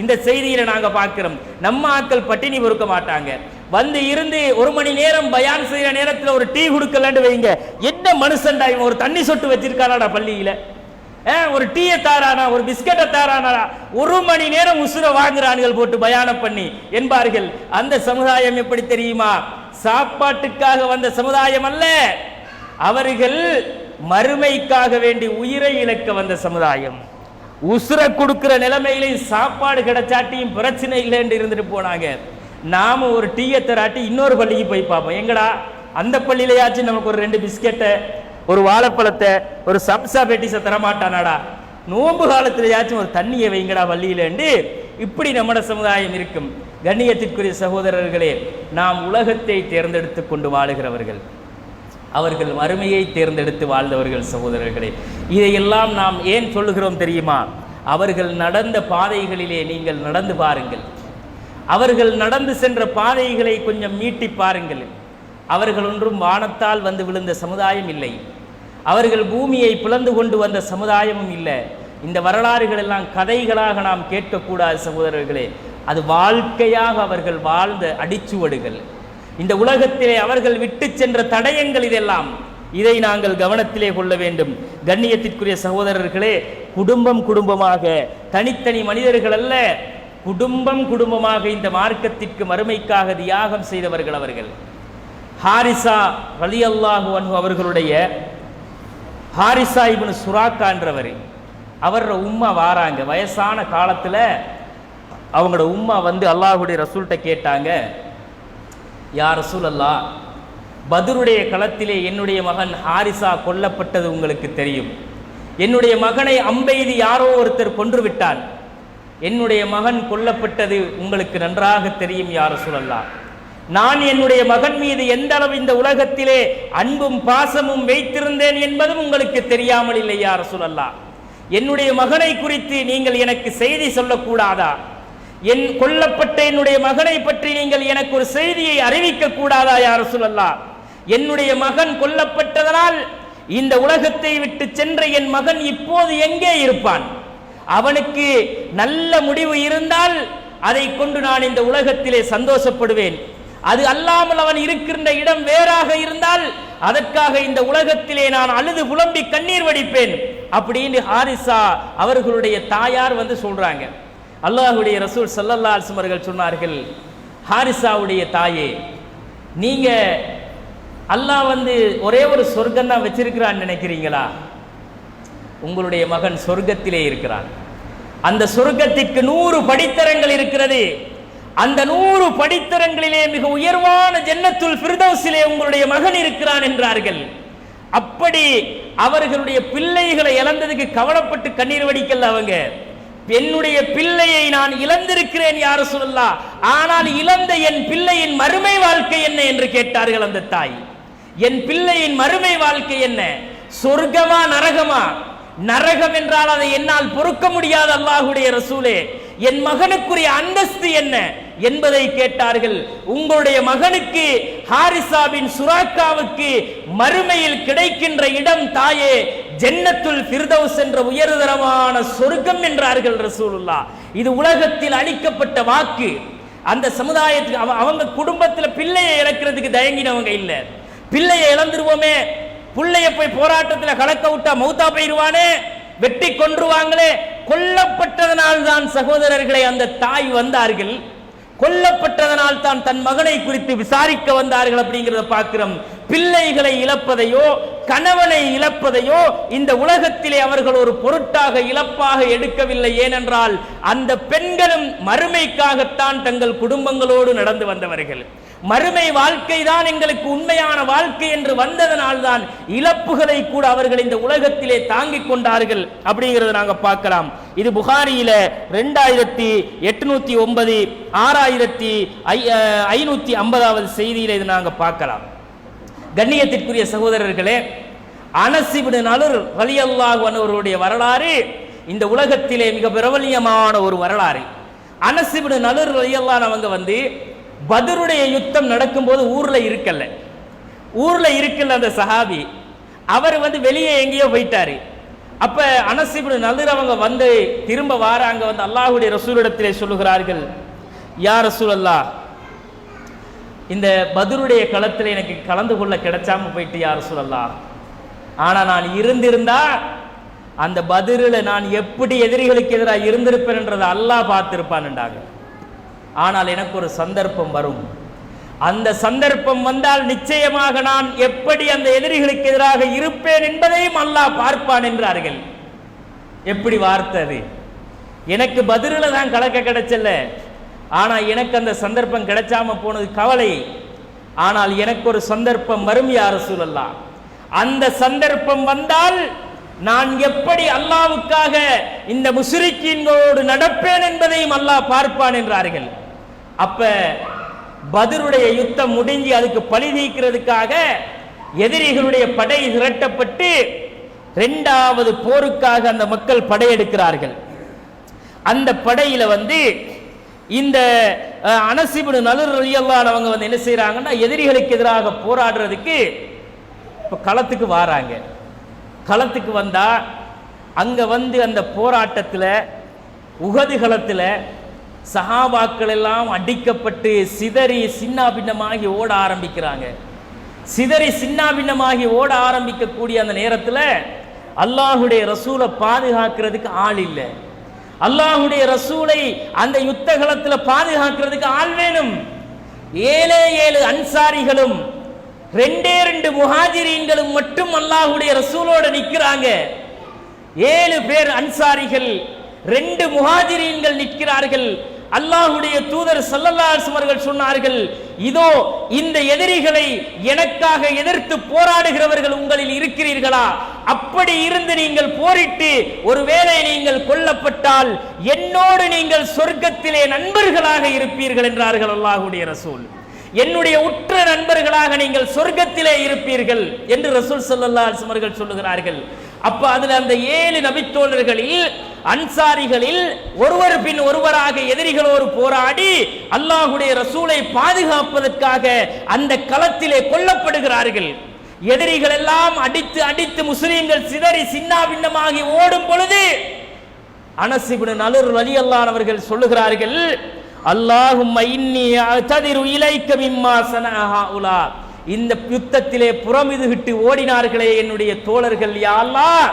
இந்த செய்தியில நாங்க பார்க்கிறோம். நம்ம ஆட்கள் பட்டினி பொறுக்க மாட்டாங்க. வந்து இருந்து ஒரு மணி நேரம் பயான் செய்யற நேரத்தில் ஒரு டீ கொடுக்கலன்னு வைங்க, என்ன மனுஷன்டா இவன், ஒரு தண்ணி சொட்டு வச்சிருக்கானாடா பள்ளியில, ஒரு டீயை தாரானா, ஒரு பிஸ்கட்டை தாரானா, ஒரு மணி நேரம் உசுர வாங்குறான்கள் போட்டு பயானம் பண்ணி என்பார்கள். அந்த சமுதாயம் எப்படி தெரியுமா? சாப்பாட்டுக்காக வந்த சமுதாயம் அல்ல, அவர்கள் மறுமைக்காக வேண்டி உயிரை இழக்க வந்த சமுதாயம். உசுர கொடுக்கிற நிலைமையிலே சாப்பாடு கிடைச்சாட்டியும் பிரச்சனை இல்லைன்னு இருந்துட்டு போனாங்க. நாம ஒரு டீயை தராட்டி இன்னொரு பள்ளிக்கு போய் பார்ப்போம், எங்கடா அந்த பள்ளியிலேயாச்சும் நமக்கு ஒரு 2 பிஸ்கெட்டை, ஒரு வாழைப்பழத்தை, ஒரு சப்சா பெட்டிஸை தரமாட்டானாடா, நோன்பு காலத்திலேயாச்சும் ஒரு தண்ணியை வைங்கடா பள்ளியிலேண்டு இப்படி நம்மட சமுதாயம் இருக்கும். கண்ணியத்திற்குரிய சகோதரர்களே, நாம் உலகத்தை தேர்ந்தெடுத்து கொண்டு வாழுகிறவர்கள், அவர்கள் மறுமையை தேர்ந்தெடுத்து வாழ்ந்தவர்கள். சகோதரர்களே, இதையெல்லாம் நாம் ஏன் சொல்லுகிறோம் தெரியுமா? அவர்கள் நடந்த பாதைகளிலே நீங்கள் நடந்து பாருங்கள், அவர்கள் நடந்து சென்ற பாதைகளை கொஞ்சம் மீட்டி பாருங்கள். அவர்கள் ஒன்றும் வானத்தால் வந்து விழுந்த சமுதாயம் இல்லை, அவர்கள் பூமியை பிளந்து கொண்டு வந்த சமுதாயமும் இல்லை. இந்த வரலாறுகள் எல்லாம் கதைகளாக நாம் கேட்கக்கூடாது சகோதரர்களே, அது வாழ்க்கையாக அவர்கள் வாழ்ந்த அடிச்சுவடுகள். இந்த உலகத்திலே அவர்கள் விட்டு சென்ற தடயங்கள் இதெல்லாம், இதை நாங்கள் கவனத்திலே கொள்ள வேண்டும். கண்ணியத்திற்குரிய சகோதரர்களே, குடும்பம் குடும்பமாக, தனித்தனி மனிதர்கள் அல்ல, குடும்பம் குடும்பமாக இந்த மார்க்கத்திற்கு மறுமைக்காக தியாகம் செய்தவர்கள் அவர்கள். ஹாரிசா ரலியல்லாஹு அன்ஹு அவர்களுடைய ஹாரிசா இப்னு சுராக்கா என்றவர், அவரோட உம்மா வாராங்க. வயசான காலத்தில் அவங்களோட உம்மா வந்து அல்லாஹ்வுடைய ரசூல்கிட்ட கேட்டாங்க, யா ரசூலல்லாஹ், பத்ருடைய களத்திலே என்னுடைய மகன் ஹாரிசா கொல்லப்பட்டது உங்களுக்கு தெரியும். என்னுடைய மகனை அம்பெய்து யாரோ ஒருத்தர் கொன்று விட்டான். என்னுடைய மகன் கொல்லப்பட்டது உங்களுக்கு நன்றாக தெரியும் யா ரசூலல்லாஹ். நான் என்னுடைய மகன் மீது எந்த அளவு இந்த உலகத்திலே அன்பும் பாசமும் வைத்திருந்தேன் என்பதும் உங்களுக்கு தெரியாமல் இல்லை யா ரசூலல்லாஹ். என்னுடைய மகனை குறித்து நீங்கள் எனக்கு செய்தி சொல்லக்கூடாதா? என் கொல்லப்பட்ட என்னுடைய மகனை பற்றி நீங்கள் எனக்கு ஒரு செய்தியை அறிவிக்க கூடாதா யா ரசூலல்லாஹ்? என்னுடைய மகன் கொல்லப்பட்டதனால் இந்த உலகத்தை விட்டு சென்ற என் மகன் இப்போது எங்கே இருப்பான்? அவனுக்கு நல்ல முடிவு இருந்தால் அதை கொண்டு நான் இந்த உலகத்திலே சந்தோஷப்படுவேன். அது அல்லாமல் அவன் இருக்கின்ற இடம் வேறாக இருந்தால் அதற்காக இந்த உலகத்திலே நான் அழுது புலம்பி கண்ணீர் வடிப்பேன் அப்படின்னு ஹாரிசா அவர்களுடைய தாயார் வந்து சொல்றாங்க. அல்லாஹ்வுடைய ரசூல் ஸல்லல்லாஹு அலைஹி வஸல்லம் சொன்னார்கள், ஹாரிசாவுடைய தாயே, நீங்க அல்லாஹ் வந்து ஒரே ஒரு சொர்க்கம் தான் வச்சிருக்கிறான்னு நினைக்கிறீங்களா? உங்களுடைய மகன் சொர்க்கத்திலே இருக்கிறான். அந்த சொர்க்கத்திற்கு 100 படித்தரங்கள் இருக்கிறது. அந்த 100 படித்தரங்களிலே மிக உயர்வான ஜன்னத்துல் ஃபிர்தௌஸிலே உங்களுடைய மகன் இருக்கிறான் என்றார்கள். அப்படி அவர்களுடைய பிள்ளைகளை இழந்ததுக்கு கவலைப்பட்டு கண்ணீர் வடிக்கல அவங்க. என்னுடைய பிள்ளையை நான் இழந்திருக்கிறேன் யா ரசூலல்லாஹ், ஆனால் இழந்த என் பிள்ளையின் மறுமை வாழ்க்கை என்ன என்று கேட்டார்கள் அந்த தாய். என் பிள்ளையின் மறுமை வாழ்க்கை என்ன? சொர்க்கமா நரகமா? நரகம் என்றால் அதை என்னால் பொறுக்க முடியாது அல்லாஹ்வுடைய ரசூலே. என் மகனுக்குரிய அந்தஸ்து என்ன என்பதை கேட்டார்கள். உங்களுடைய மகனுக்கு ஹாரிசா பின் சுராக்காவுக்கு மறுமையில் கிடைக்கின்ற இடம் தாயே ஜன்னத்துல் ஃபிர்தௌஸ் என்ற உயர்தரமான சொர்க்கம் என்றார்கள் ரசூலுல்லாஹ். இது உலகத்தில் அளிக்கப்பட்ட வாக்கு. அந்த சமுதாயத்துக்கு அவங்க குடும்பத்தில் பிள்ளையை இழக்கிறதுக்கு தயங்கினவங்க இல்லை. பிள்ளையை இழந்துருவோமே, பிள்ளைய போய் போராட்டத்தில் கலக்க விட்டா மௌத்தா போயிருவானே, வெட்டி கொன்றுவாங்களே, கொல்லப்பட்டதனால் தான் சகோதரர்களை அந்த தாய் வந்தார்கள். கொல்லப்பட்டதனால் தான் தன் மகனை குறித்து விசாரிக்க வந்தார்கள் அப்படிங்கிறத பார்க்கிறோம். பிள்ளைகளை இழப்பதையோ கணவனை இழப்பதையோ இந்த உலகத்திலே அவர்கள் ஒரு பொருட்டாக இழப்பாக எடுக்கவில்லை. ஏனென்றால் அந்த பெண்களும் மறுமைக்காகத்தான் தங்கள் குடும்பங்களோடு நடந்து வந்தவர்கள். மறுமை வாழ்க்கை தான் எங்களுக்கு உண்மையான வாழ்க்கை என்று வந்ததனால் தான் இழப்புகளை கூட அவர்கள் இந்த உலகத்திலே தாங்கிக் கொண்டார்கள் அப்படிங்கிறத நாங்கள் பார்க்கலாம். இது புகாரியில 2809 6550வது செய்தியில இது நாங்கள் பார்க்கலாம். கண்ணியத்திற்குரிய சகோதரர்களே, அனஸ் இப்னு நலுர் ரலியல்லாஹு அன்ஹு அவருடைய வரலாறு இந்த உலகத்திலே மிக பிரபல்யமான ஒரு வரலாறு. அனஸ் இப்னு நலுர் ரலியல்லாஹு அன்ஹு அவங்க பத்ருடைய யுத்தம் நடக்கும்போது ஊர்ல இருக்கல அந்த சஹாபி, அவர் வெளியே எங்கேயோ போயிட்டாரு. அப்ப அனஸ் இப்னு நலுர் அவங்க திரும்ப வாராங்க, அல்லாஹ்வுடைய ரசூலிடத்திலே சொல்லுகிறார்கள், யா ரசூலல்லாஹ், இந்த பத்ருடைய களத்தில் எனக்கு கலந்து கொள்ள கிடைச்சாம போயிட்டு யா ரசூலல்லாஹ், ஆனா நான் இருந்திருந்தா அந்த பத்ருல நான் எப்படி எதிரிகளுக்கு எதிராக இருந்திருப்பேன் என்றதை அல்லாஹ் பார்த்திருப்பான்ண்டாங்க. ஆனால் எனக்கு ஒரு சந்தர்ப்பம் வரும், அந்த சந்தர்ப்பம் வந்தால் நிச்சயமாக நான் எப்படி அந்த எதிரிகளுக்கு எதிராக இருப்பேன் என்பதையும் அல்லாஹ் பார்ப்பான் என்றார்கள். எப்படி வார்த்தை அது? எனக்கு பத்ருல தான் கலக்க கிடைச்சல, ஆனா எனக்கு அந்த சந்தர்ப்பம் கிடைச்சாம போனது கவலை. ஆனால் எனக்கு ஒரு சந்தர்ப்பம் வரும் யா ரசூலல்லாஹ், அந்த சந்தர்ப்பம் வந்தால் நான் எப்படி அல்லாஹ்வுக்காக இந்த முஸ்ரிக்கீன்களோடு நடப்பேன் என்பதையும் அல்லாஹ் பார்ப்பான் என்றார்கள். அப்ப பத்ருடைய யுத்தம் முடிஞ்சு அதுக்கு பழி தீர்க்கிறதுக்காக எதிரிகளுடைய படை திரட்டப்பட்டு 2வது போருக்காக அந்த மக்கள் படையெடுக்கிறார்கள். அந்த படையில இந்த அனஸ் இப்னு நலுர் ரலியல்லாஹு அன்ஹு அவங்க என்ன செய்யறாங்கன்னா, எதிரிகளுக்கு எதிராக போராடுறதுக்கு இப்ப களத்துக்கு வராங்க. களத்துக்கு வந்தா அங்க அந்த போராட்டத்தில் உஹது களத்துல சஹாபாக்கள் எல்லாம் அடிக்கப்பட்டு சிதறி சின்னாபின்னமாகி ஓட ஆரம்பிக்கிறாங்க. சிதறி சின்னாபின்னமாகி ஓட ஆரம்பிக்கக்கூடிய அந்த நேரத்தில் அல்லாஹ்வுடைய ரசூலை பாதுகாக்கிறதுக்கு ஆள் இல்லை. அல்லாஹ்வுடைய ரசூலை அந்த யுத்த களத்தில் பாதுகாக்கிறதுக்கு ஆள் வேணும். 7 அன்சாரிகளும் 2 முஹாஜிரீன்களும் மட்டும் அல்லாஹ்வுடைய ரசூலோட நிற்கிறாங்க. 7 பேர் அன்சாரிகள், 2 முஹாஜிரீன்கள் நிற்கிறார்கள். அல்லாஹ்வுடைய தூதர் ஸல்லல்லாஹு அலைஹி வஸல்லம் அவர்கள் சொன்னார்கள், இதோ இந்த எதிரிகளை எனக்காக எதிர்த்து போராடுகிறவர்கள் உங்களில் இருக்கிறீர்களா? அப்படி இருந்து நீங்கள் போரிட்டு ஒருவேளை நீங்கள் கொல்லப்பட்டால் என்னோடு நீங்கள் சொர்க்கத்திலே நண்பர்களாக இருப்பீர்கள் என்றார்கள் அல்லாஹ்வுடைய ரசூல். என்னுடைய உற்ற நண்பர்களாக நீங்கள் சொர்க்கத்திலே இருப்பீர்கள் என்று ரசூல் ஸல்லல்லாஹு அலைஹி வஸல்லம் அவர்கள் சொல்லுகிறார்கள். அப்ப அதுல அந்த 7 நபித்தோழர்களில் அன்சாரிகளில் ஒருவர் பின் ஒருவராக எதிரிகளோடு போராடி அல்லாஹ்வுடைய ரசூலை பாதுகாப்பதற்காக அந்த களத்திலே கொல்லப்படுகிறார்கள். எதிரிகள் எல்லாம் அடித்து அடித்து முஸ்லிம்கள் சிதறி சின்னாபின்னமாகி ஓடும் பொழுது அனஸ் இப்னு நலுர் ரலியல்லாஹு அன்ஹு அவர்கள் சொல்லுகிறார்கள், அல்லாஹும்ம இன்னி அஅ்ததிரு இலைக்க மிம்மா ஸனஅ ஹாஉலா, இந்த யுத்தத்திலே புறமிதுகிட்டு ஓடினார்களே என்னுடைய தோழர்கள், யா அல்லாஹ்,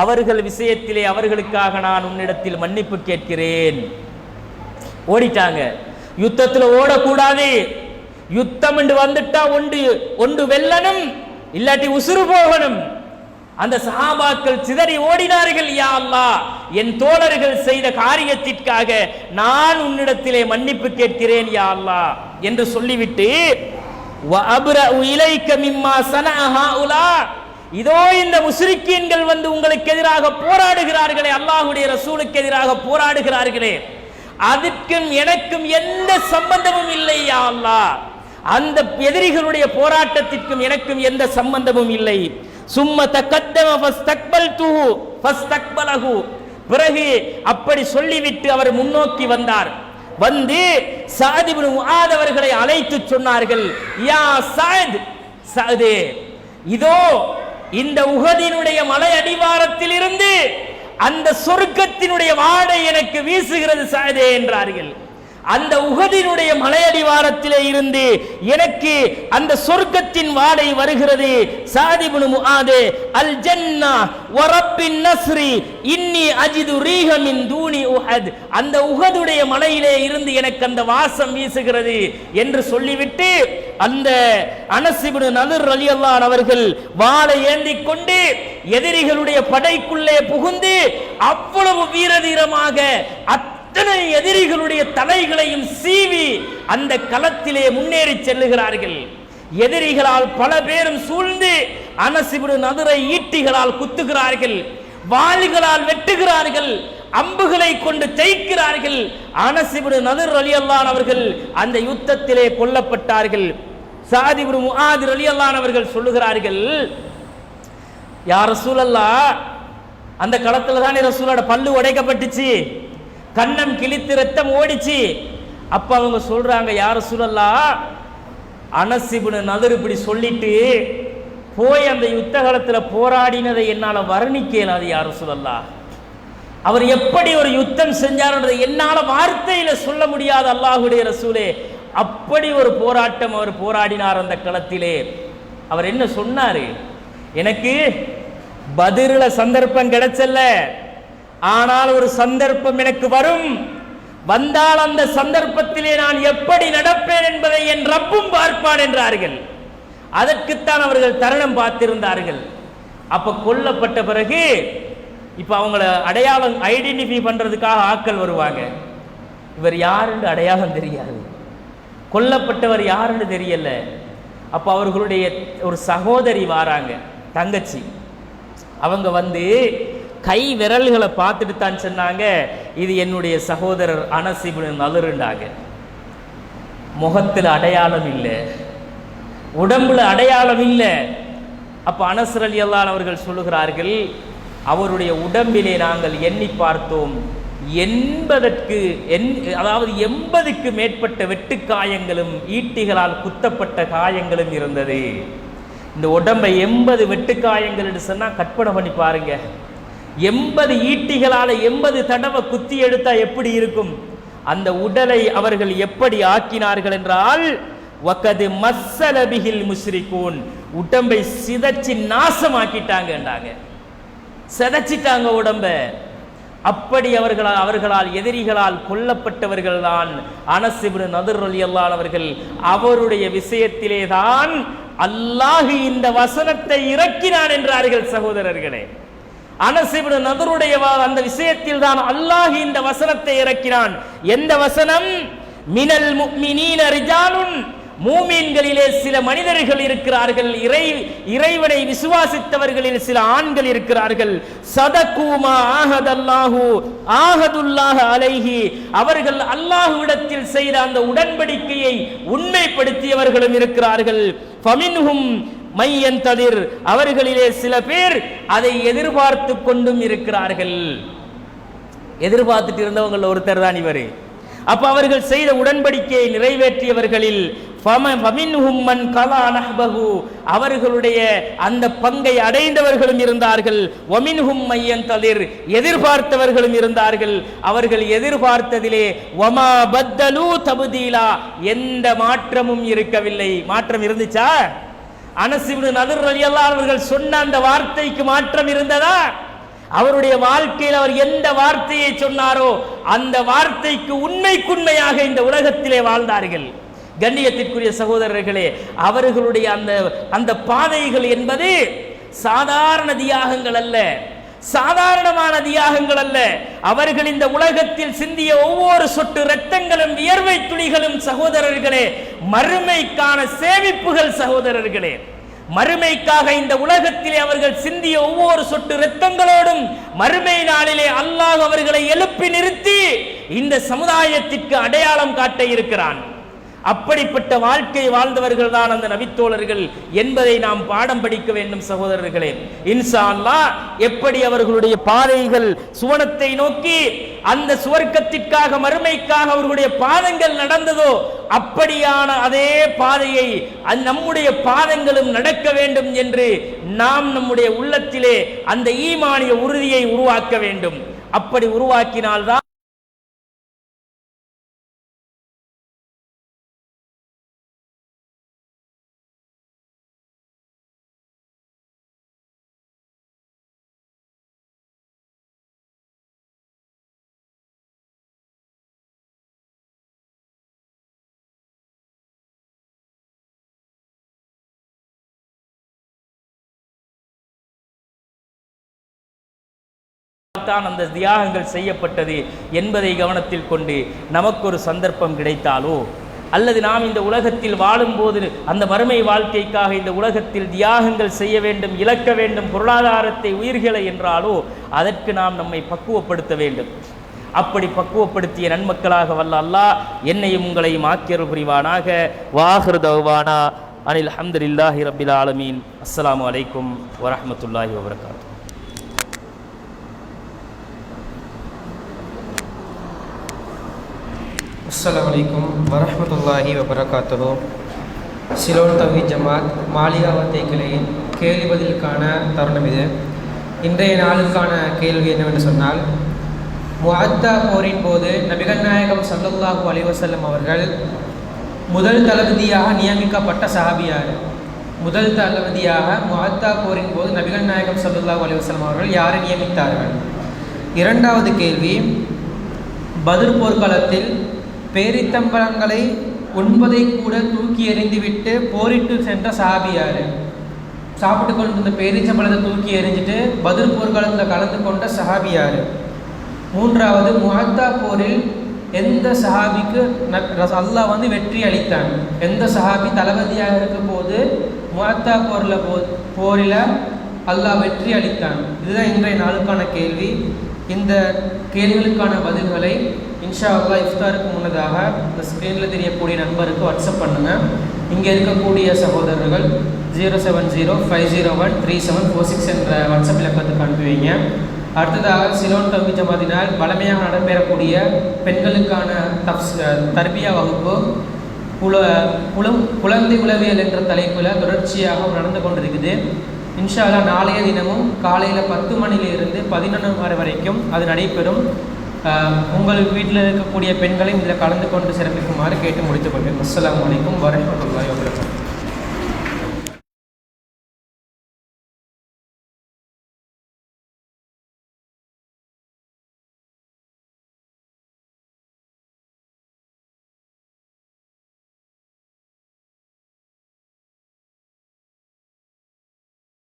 அவர்கள் விஷயத்திலே அவர்களுக்காக நான் உன்னிடத்தில் மன்னிப்பு கேட்கிறேன். ஓடிட்டாங்க. யுத்தத்தில் ஓடக்கூடாது. யுத்தம் என்று வந்துட்டா ஒன்று வெல்லணும், இல்லாட்டி உசுறு போகணும். அந்த சஹாபாக்கள் சிதறி ஓடினார்கள். யா அல்லாஹ், என் தோழர்கள் செய்த காரியத்திற்காக நான் உன்னிடத்திலே மன்னிப்பு கேட்கிறேன் யா அல்லாஹ் என்று சொல்லிவிட்டு, வஅப்ரஉ இலைக்க மிம்மா ஸனஅ ஹாஉலா, இதோ இந்த முஸ்ரிக்கீன்கள் உங்களுக்கு எதிராக போராடுகிறார்களே, அல்லாஹ்வுடைய ரசூலுக்கு எதிராக போராடுகிறார்களே, அதுக்கும் எனக்கும் எந்த சம்பந்தமும் இல்லை யா அல்லாஹ். அந்த எதிரிகளுடைய போராட்டத்திற்கும் எனக்கும் எந்த சம்பந்தமும் இல்லை. சும்ம தகத்தம ஃபஸ்தக்பல்துஹு ஃபஸ்தக்பலஹு, பிறகு அப்படி சொல்லிவிட்டு அவர் முன்னோக்கி வந்தார். சஅத் இப்னு முஆத் அவர்களை அழைத்து சொன்னார்கள், யா சஅத், இதோ இந்த உஹதினுடைய மலை அடிவாரத்தில் இருந்து அந்த சொர்க்கத்தினுடைய வாடை எனக்கு வீசுகிறது சஅதே என்றார்கள். அந்த உஹதினுடைய மலையடிவாரத்திலே இருந்து எனக்கு அந்த சொர்க்கத்தின் வாடை வருகிறது. சஅத் இப்னு முஆதே அல் ஜன்னா வ ரப்பின் நஸ்ரி இன்னி அஜிது ரீஹ மின் தூனி உஹத், அந்த உஹதுடைய மலையிலே இருந்து எனக்கு அந்த வாசம் வீசுகிறது என்று சொல்லிவிட்டு அந்த அனஸ் இப்னு நதுர் ரலியல்லாஹு அன்ஹு அவர்கள் வாளை ஏந்திக் கொண்டு எதிரிகளுடைய படைக்குள்ளே புகுந்து அவ்வளவு வீரதீரமாக அத்தனை எதிரிகளுடைய தலைகளையும் சீவி அந்த களத்திலே முன்னேறி செல்லுகிறார்கள். எதிரிகளால் பல பேரும் சூழ்ந்து அனஸ் இப்னு நதுரை ஈட்டிகளால் குத்துகிறார்கள், வாள்களால் வெட்டுகிறார்கள், அம்புகளை கொண்டு தேய்க்கிறார்கள். அனஸ் இப்னு நதுர் ரலியல்லாஹு அன்ஹு அவர்கள் அந்த யுத்தத்திலே கொல்லப்பட்டார்கள். சஅத் இப்னு முஆத் ரலியல்லாஹு அன்ஹு அவர்கள் சொல்லுகிறார்கள், யா ரசூலல்லாஹ், அந்த களத்துல தானே ரசூலோட பல்லு உடைக்கப்பட்டுச்சு, கண்ணம் கிழித்து ரத்தம் ஓடிச்சு. அப்ப அவங்க சொல்றாங்க, யா ரசூலல்லாஹ், அனஸ் இப்னு நதுர் இப்படி சொல்லிட்டு போய் அந்த யுத்த காலத்துல போராடினதை என்னால வர்ணிக்க இயலாது யா ரசூலல்லாஹ். அவர் எப்படி ஒரு யுத்தம் செஞ்சார்ன்றதை என்னால வார்த்தையில சொல்ல முடியாது அல்லாஹ்வுடைய ரசூலே. அப்படி ஒரு போராட்டம் அவர் போராடினார் அந்த களத்திலே. அவர் என்ன சொன்னாரு, எனக்கு பத்ர்ல சந்தர்ப்பம் கிடைச்சல்ல, ஆனால் ஒரு சந்தர்ப்பம் எனக்கு வரும், வந்தால் அந்த சந்தர்ப்பத்திலே நான் எப்படி நடப்பேன் என்பதை என் ரப்பும் பார்ப்பான் என்றார்கள். அதற்குத்தான் அவர்கள் தருணம் பார்த்திருந்தார்கள். அப்ப கொல்லப்பட்ட பிறகு இப்ப அவங்கள அடையாளம் ஐடென்டிஃபை பண்றதுக்காக ஆட்கள் வருவாங்க. இவர் யாருன்னு அடையாளம் தெரியாது, கொல்லப்பட்டவர் யாருன்னு தெரியல. அப்ப அவர்களுடைய ஒரு சகோதரி வாராங்க, தங்கச்சி. அவங்க வந்து கை விரல்களை பார்த்துட்டு தான் சொன்னாங்க, இது என்னுடைய சகோதரர் அனஸ் இப்னு நதுர்ண்டாங்க. முகத்தில் அடையாளம் இல்லை, உடம்புல அடையாளம் இல்லை. அப்ப அனஸ் ரலியல்லாஹு அன்ஹு அவர்கள் சொல்லுகிறார்கள், அவருடைய உடம்பிலே நாங்கள் எண்ணி பார்த்தோம், 80க்கு மேற்பட்ட வெட்டுக்காயங்களும் ஈட்டிகளால் குத்தப்பட்ட காயங்களும் இருந்தது. இந்த உடம்பை 80 வெட்டுக்காயங்கள் என்று சொன்னா கற்பனை பண்ணி பாருங்க. 80 ஈட்டிகளால 80 தடவை குத்தி எடுத்தா எப்படி இருக்கும்? அந்த உடலை அவர்கள் எப்படி ஆக்கினார்கள் என்றால், வகது மஸ்ஸல பிஹில் முஸ்ரிகூன், உடம்பை சிதைச்சி நாசமாக்கிட்டாங்க என்றாங்க, சிதைச்சிட்டாங்க உடம்ப. அப்படி அவர்களால் எதிரிகளால் கொல்லப்பட்டவர்கள் தான் அனஸ் இப்னு நதுர் ரலியல்லாஹு அன்ஹு அவர்கள். அவருடைய விஷயத்திலே தான் அல்லாஹ் இந்த வசனத்தை இறக்கினான் என்றார்கள் சகோதரர்களே. அனஸ் இப்னு நதுருடைய அந்த விஷயத்தில் தான் அல்லாஹ் இந்த வசனத்தை இறக்கினான். எந்த வசனம்? மினல் முஃமினீன ரிஜாலுன், மூமின்களிலே சில மனிதர்கள் இருக்கிறார்கள், இறைவனை விசுவாசித்தவர்களில் சில ஆண்கள் இருக்கிறார்கள். சதகூமா ஆஹதல்லாஹு ஆஹதுல்லாஹ அலைஹி, அவர்கள் அல்லாஹ்விடத்தில் செய்த அந்த உடன்படிக்கையை உண்மைப்படுத்தியவர்களும் இருக்கிறார்கள். ஃபமின்ஹும் மையந்ததிர், அவர்களிலே சில பேர் அதை எதிர்பார்த்து கொண்டும் இருக்கிறார்கள். எதிர்பார்த்துட்டு இருந்தவங்க ஒருத்தர் தான் இவர். அப்ப அவர்கள் செய்த உடன்படிக்கையை நிறைவேற்றியவர்களில் அவர்களுடைய அந்த பங்கை அடைந்தவர்களும் இருந்தார்கள். ஒமின்ஹும் மையந்ததிர், எதிர்பார்த்தவர்களும் இருந்தார்கள். அவர்கள் எதிர்பார்த்ததிலே வமா பத்தலு தபுதீலா, எந்த மாற்றமும் இருக்கவில்லை. மாற்றம் இருந்துச்சா? அனஸ் இப்னு நதுர் ரலியல்லாஹு அன்ஹு அவர்கள் சொன்ன அந்த வார்த்தைக்கு மாற்றம் இருந்ததா? அவருடைய வாழ்க்கையில் அவர் எந்த வார்த்தையை சொன்னாரோ அந்த வார்த்தைக்கு உண்மைக்குண்மையாக இந்த உலகத்திலே வாழ்ந்தார்கள். கண்ணியத்திற்குரிய சகோதரர்களே, அவர்களுடைய அந்த பாதைகள் என்பது சாதாரண தியாகங்கள் அல்ல, சாதாரணமான தியாகங்கள் அல்ல. அவர்கள் இந்த உலகத்தில் சிந்திய ஒவ்வொரு சொட்டு இரத்தங்களும் வியர்வை துளிகளும் சகோதரர்களே மறுமைக்கான சேமிப்புகள் சகோதரர்களே. மறுமைக்காக இந்த உலகத்திலே அவர்கள் சிந்திய ஒவ்வொரு சொட்டு இரத்தங்களோடும் மறுமை நாளிலே அல்லாஹ் அவர்களை எழுப்பி நிறுத்தி இந்த சமுதாயத்திற்கு அடையாளம் காட்ட இருக்கிறான். அப்படிப்பட்ட வாழ்க்கை வாழ்ந்தவர்கள் தான் அந்த நபித்தோழர்கள் என்பதை நாம் பாடம் படிக்க வேண்டும் சகோதரர்களே. இன்ஷா அல்லாஹ் எப்படி அவர்களுடைய பாதைகள் சுவனத்தை நோக்கி அந்த சுவர்க்கத்திற்காக மறுமைக்காக அவர்களுடைய பாதங்கள் நடந்ததோ அப்படியான அதே பாதையை நம்முடைய பாதங்களும் நடக்க வேண்டும் என்று நாம் நம்முடைய உள்ளத்திலே அந்த ஈமானிய உறுதியை உருவாக்க வேண்டும். அப்படி உருவாக்கினால்தான் காரணத்திற்காகத்தான் அந்த தியாகங்கள் செய்யப்பட்டது என்பதை கவனத்தில் கொண்டு நமக்கு ஒரு சந்தர்ப்பம் கிடைத்தாலோ அல்லது நாம் இந்த உலகத்தில் வாழும்போது அந்த மறுமை வாழ்க்கைக்காக இந்த உலகத்தில் தியாகங்கள் செய்ய வேண்டும், இழக்க வேண்டும் பொருளாதாரத்தை, உயிர்களை என்றாலோ அதற்கு நாம் நம்மை பக்குவப்படுத்த வேண்டும். அப்படி பக்குவப்படுத்திய நன்மக்களாக வல்ல அல்லாஹ் என்னையும் உங்களையும் ஆக்கியருள் புரிவானாக. வாஹிரு தஅவானா அனில் ஹம்துலில்லாஹி ரப்பில் ஆலமீன். அஸ்ஸலாமு அலைக்கும் வரஹ்மத்துல்லாஹி வபரகாத்துஹு. அஸ்ஸலாமு அலைக்கும் வரஹ்மத்துல்லாஹி வபரகாத்துஹு. சிலோன் தௌஹீத் ஜமாத் மாளிகாவத்தை கிளையின் கேள்வி பதிலுக்கான தருணம் இது. இன்றைய நாளுக்கான கேள்வி என்னவென்று சொன்னால், முஅத்தா போரின் போது நபிகள் நாயகம் ஸல்லல்லாஹு அலைஹி வஸல்லம் அவர்கள் முதல் தளபதியாக நியமிக்கப்பட்ட சஹாபியார்? முதல் தளபதியாக முஅத்தா போரின் போது நபிகள் நாயகம் ஸல்லல்லாஹு அலைஹி வஸல்லம் அவர்கள் யாரை நியமித்தார்கள்? இரண்டாவது கேள்வி, பத்ர் போர்க்களத்தில் பேரித்தம்பழங்களை உண்பதை கூட தூக்கி எறிந்துவிட்டு போரிட்டு சென்ற சஹாபியார்? சாப்பிட்டு கொண்டு பேரிச்சம்பழத்தை தூக்கி எறிஞ்சிட்டு பத்ர் போர்க்களத்தில் கலந்து கொண்ட சஹாபியார்? மூன்றாவது, முஅத்தா போரில் எந்த சஹாபிக்கு அல்லாஹ் வெற்றி அளித்தான்? எந்த சஹாபி தளபதியாக இருக்கும் போது முஅத்தா போரில் அல்லாஹ் வெற்றி அளித்தான்? இதுதான் இன்றைய நாளுக்கான கேள்வி. இந்த கேள்விகளுக்கான பதில்களை இன்ஷா அல்லாஹ் இஃப்தாருக்கு முன்னதாக இந்த ஸ்க்ரீனில் தெரியக்கூடிய நம்பருக்கு வாட்ஸ்அப் பண்ணுங்கள். இங்கே இருக்கக்கூடிய சகோதரர்கள் 07050137446 என்ற வாட்ஸ்அப் இலக்கத்துக்கு அனுப்பி வைங்க. அடுத்ததாக சிலோன் தௌஹீத் ஜமாத்தினால் பலமையாக நடைபெறக்கூடிய பெண்களுக்கான தர்பியா வகுப்பு குழந்தை உளவியல் என்ற தலைப்பில் தொடர்ச்சியாக நடந்து கொண்டிருக்குது. இன்ஷா அல்லாஹ் நாளைய தினமும் காலையில் 10 மணியிலிருந்து 11 மணி வரைக்கும் அது நடைபெறும். உங்கள் வீட்டில் இருக்கக்கூடிய பெண்களையும் இதில் கலந்து கொண்டு சிறப்பிக்குமாறு கேட்டு முடித்துக் கொள்கிறேன். அஸ்ஸலாமு அலைக்கும் வரஹ்மத்துல்லாஹி வபரகாத்துஹு.